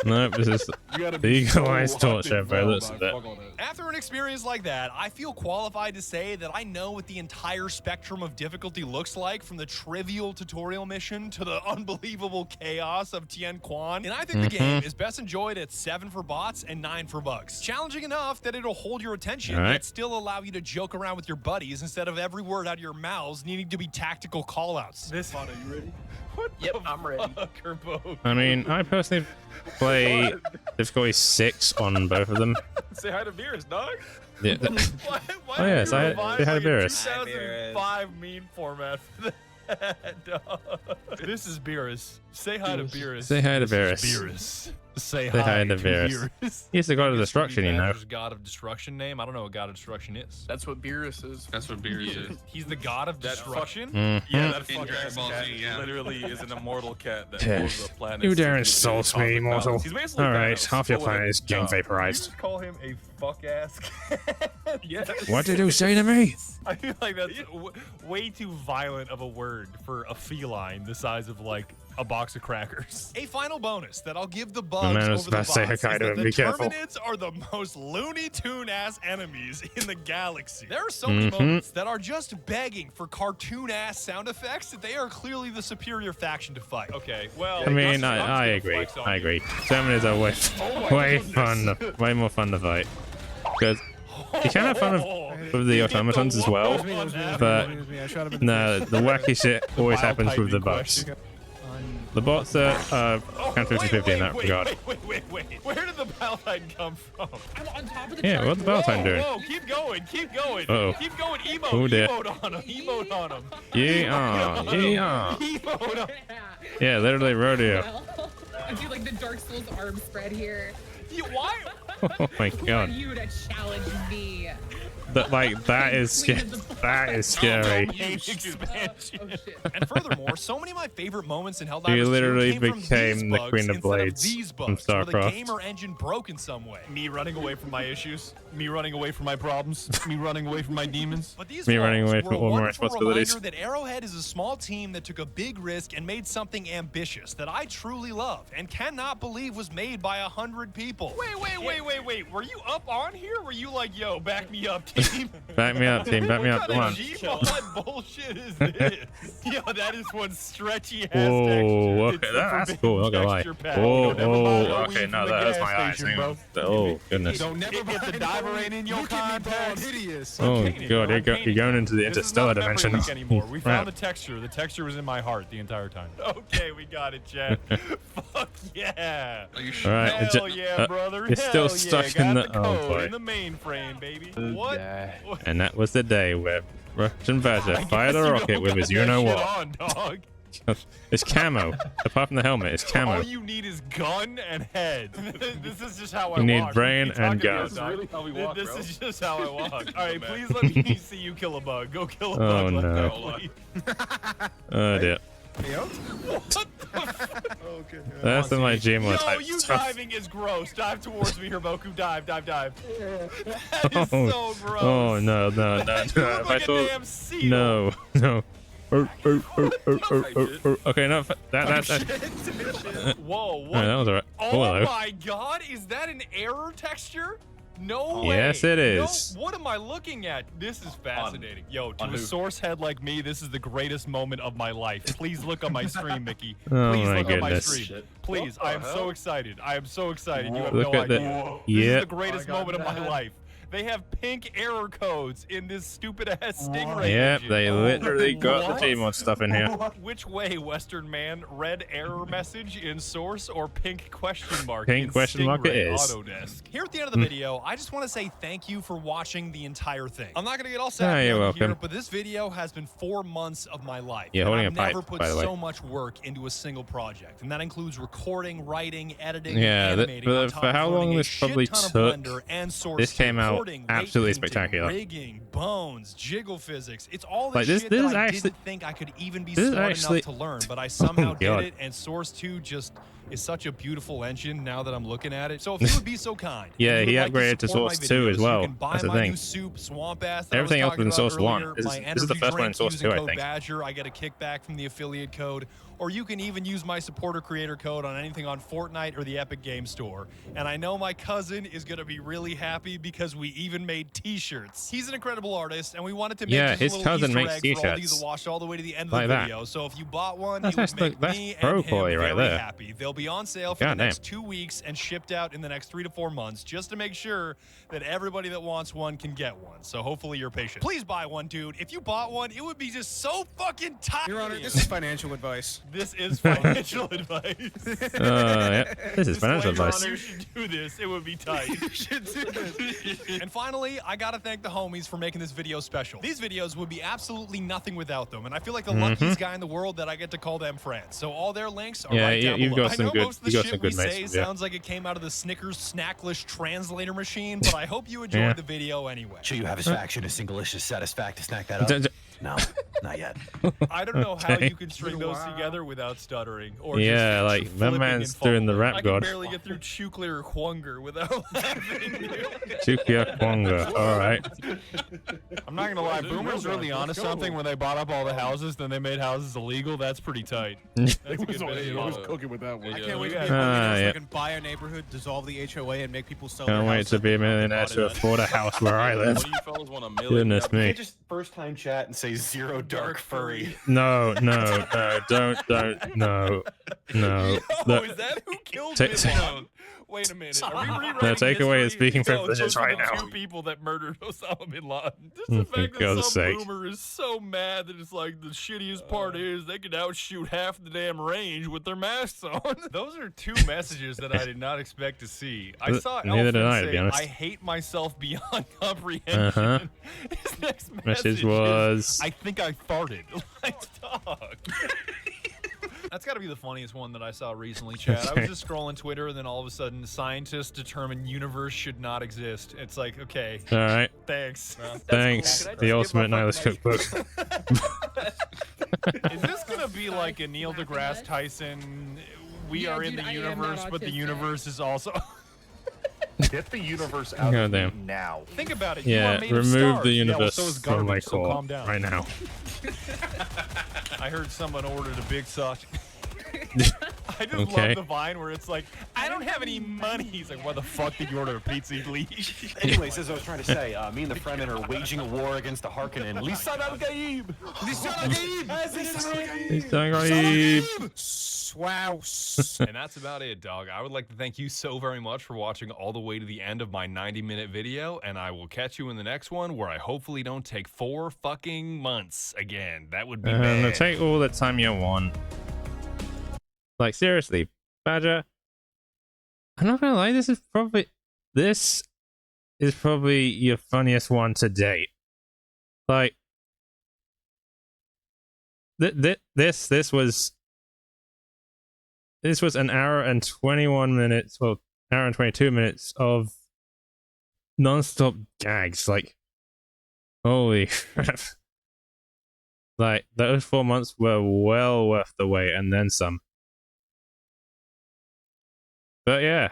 Nope, this is the Eagle Eyes torture by the looks of it. After an experience like that, I feel qualified to say that I know what the entire spectrum of difficulty looks like, from the trivial tutorial mission to the unbelievable chaos of Tien Quan. And I think the game is best enjoyed at 7 for bots and 9 for bugs. Challenging enough that it'll hold your attention, yet still allow you to joke around with your buddies instead of every word out of your mouths needing to be tactical callouts. Are you ready? Yep, I'm ready. I mean, I personally play difficulty 6 on both of them. Say hi to Beers, dog. Yeah. Why Oh yeah, say hi to Beerus. 2005 meme format for that, dog. This is Beerus. Say hi to Beerus. Say hi to This is Beerus. Beerus. Say Say hi hi to to Beerus. Beerus. He's the god of destruction, you know. God of destruction name? I don't know what god of destruction is. That's what Beerus is. That's what Beerus is. He's the god of destruction? Yeah, that In fuck Dragon ass Ball cat Z, yeah. literally is an immortal cat that Yeah. rules the planet. You dare insult me, mortal. Alright, half your planet is getting Did vaporized. you just call him a fuck ass cat? Yes. What did you say to me? I feel like that's way too violent of a word for a feline the size of like a box of crackers. A final bonus that I'll give the The bugs man over was the about bots to say is that Hokkaido and the be careful. Terminids are the most Looney Tune ass enemies in the galaxy. There are so many moments that are just begging for cartoon ass sound effects that they are clearly the superior faction to fight. Okay, well, I mean, I agree. I agree. Terminators are way fun, way more fun to fight. Because you can have fun with the automatons as well, but no, the wacky shit always happens with the bots. The bots are kind of 50-50 in that regard. Wait. Where did the Palatine come from? I'm on top of the Yeah, what's the Palatine doing? Whoa, keep going. Uh-oh. Keep going, emote. Oh, dear. Emote on him. Emote on him. Yeah. Emote on him. Yeah, literally rodeo. Well, I do like the Dark Souls arm spread here. Why? Oh my Who are god. you to challenge me? That is scary. Expansion. Oh shit. And furthermore, so many of my favorite moments in Helldivers 2 You literally came from became these the bugs Queen of instead Blades these from bugs, where the StarCraft. gamer engine broke in some way. Me running away from my issues. Me running away from my problems. Me running away from my demons. But these Me running flaws away were from a all my wonderful responsibilities. reminder that Arrowhead is a small team that took a big risk and made something ambitious that I truly love and cannot believe was made by 100 people. Wait. Were you up on here? Were you like, yo, back me up, team? Back me up, team. Back me up. Come on. What bullshit is this? Yo, that is one stretchy ass Whoa, texture. okay, It's that's the cool. Not gonna lie. texture pack. Oh, Never mind, no okay, weed no, from the that hurts gas my eyes. station, Hang on. bro. Oh, goodness. Don't never get the diver ain't in your context. Hideous. Oh painting, god, bro. you're going into the This is interstellar not memory dimension. leak anymore. We found the Crap. texture. The texture was in my heart the entire time. Okay, we got it, Chad. Fuck yeah. Are you All sure? right, Hell yeah, brother. it's still Hell stuck yeah. in Got the. Oh code boy. in the mainframe, baby. What? And that was the day where Russian Badger I fired guess a you rocket don't with got his that you know shit what. on, dog. It's camo. Apart from the helmet, it's All camo. you need is gun and head. This is just how I You need walk. brain What are you and talking gun. about, dog? Really how we walk, This bro. is just how I walk. All right, please let me see you kill a bug. Go kill a bug. Oh, like no. that, please. Oh dear. Okay. That's in my Gmail Yo, type you stuff. diving is gross. Dive towards me, Herboku. Dive. That is Oh, so gross. oh no. You look If I like a thought damn seal. no. Okay, no, that's Whoa, what? that was alright. Oh hello. my god, is that an error texture? No way. Yes, it is. No, what am I looking at? This is fascinating. Yo, to on a who? source head like me, this is the greatest moment of my life. Please look on my stream, Mickey. Oh Please my look on my goodness. stream. Please, What the I am so hell? excited. I am so excited. You have Look no at the- idea. This yeah. is the greatest moment of my life. They have pink error codes in this stupid ass Stingray Yep, engine. they literally got What? the Gmod stuff in here. Which way, Western man? Red error message in source or pink question mark? Pink in question mark it Stingray is. Autodesk? Here at the end of the video, I just want to say thank you for watching the entire thing. I'm not going to get all sad Ah, you're here, welcome. but this video has been 4 months of my life. Yeah, and holding I've a pipe, never put by the way. so much work into a single project, and that includes recording, writing, editing, Yeah, and animating for on top how of long learning a this shit probably ton of took, Blender and Source this came 2, out out Sorting, absolutely weight painting, spectacular. rigging, bones, jiggle physics. It's all this Like, this shit that is I actually- didn't think I could even be this is smart actually- enough to learn, but I somehow did God. it, and Source 2 just is such a beautiful engine now that I'm looking at it. So if you would be so kind, Yeah, and he you would like upgraded to support my Source 2 as videos, well. You can buy That's the my thing. new soup, Swamp Ass, that Everything I was else was in talking Source about 1. earlier, This my is the energy first one in drink Source using 2, I code think. Badger, I get a kickback from the affiliate code, or you can even use my supporter creator code on anything on Fortnite or the Epic Game Store. And I know my cousin is going to be really happy because we even made t-shirts. He's an incredible artist, and we wanted to make Yeah, just his a little cousin Easter makes egg for all of you t-shirts. that watched all the way to the end of Like the that. video. So if you bought one, That's- it would make that's me pro and him quality right very there. happy. They'll be on sale for the God damn. next 2 weeks and shipped out in the next 3 to 4 months, just to make sure that everybody that wants one can get one. So hopefully you're patient. Please buy one, dude. If you bought one, it would be just so fucking tight. Your Honor, this is financial advice. This is financial advice. Yeah. This is financial Disclaimer, advice. Honor, you should do this. It would be tight. You should do this. And finally, I gotta thank the homies for making this video special. These videos would be absolutely nothing without them, and I feel like the luckiest guy in the world that I get to call them friends. So all their links are right down you've below. got some I know good, most of the you got shit some we good mates. say Yeah. sounds like it came out of the Snickers Snacklish translator machine, but I hope you enjoyed Yeah. the video anyway. Should you have his faction a single-licious satisfact to snack that up? No, not yet. I don't know how Okay. you can string those together without stuttering. Or Yeah, just like, that flipping man's and doing the fumbling. rap I can god. barely get through Chukler Hunger without laughing. Chukia Kwonga. All right. I'm not gonna lie, Boomer's really onto something when they bought up all the houses, then they made houses illegal. That's pretty tight. That's a good I was video. cooking with that one. I can't wait to Yeah. be a millionaire so yeah. I can buy a neighborhood, dissolve the HOA, and make people sell Can't their wait house to be a and they millionaire bought to it. afford a house where I live. What do you fellas want a million? Goodness You me. can't just first time chat and say zero dark furry. No, don't, no. Oh, Look, is that who killed Ta- Bin? Wait a minute. Are we rewriting No, take away his history? speaking No, privileges those are right the now. Two people that murdered Osama bin Laden. Just For the fact that God's some sake. boomer is so mad that it's like the shittiest part is they could outshoot half the damn range with their masks on. Those are two messages that I did not expect to see. I saw Neither did Elfman I, to be say, honest. I hate myself beyond comprehension. His next Message is, was- I think I farted. Like, dog. That's got to be the funniest one that I saw recently, Chad. I Okay. was just scrolling Twitter, and then all of a sudden, scientists determine universe should not exist. It's like, okay, All right. thanks. Thanks. The ultimate nihilist cookbook. Is this gonna be like a Neil deGrasse Tyson? We Yeah, are in dude, the I am universe, not but the autistic. universe is also. Get the universe out God of me damn. now. Think about it. You Yeah, are made of remove stars. the Yeah, well, universe so is from my garbage, so core calm down. right now. I heard someone ordered a big sauce. I just Okay. love the Vine where it's like, I don't have any money. He's like, why the fuck did you order a pizza, Lee? Anyways, as I was trying to say, me and the Fremen are waging a war against the Harkonnen. Lisan al-Gaib! Swouse. And that's about it, dog. I would like to thank you so very much for watching all the way to the end of my 90-minute video, and I will catch you in the next one where I hopefully don't take 4 fucking months again. That would be bad. Take all the time you want. Like, seriously, Badger, I'm not gonna lie, this is probably your funniest one to date. Like, this was an hour and 21 minutes, well, hour and 22 minutes of non-stop gags. Like, holy crap. Like, those 4 months were well worth the wait, and then some. But yeah,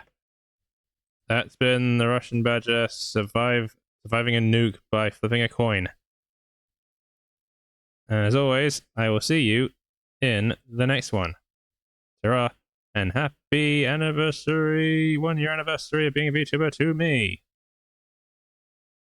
that's been the Russian Badger surviving a nuke by flipping a coin. And as always, I will see you in the next one. Ta-ra, and happy anniversary, 1 year anniversary of being a VTuber to me.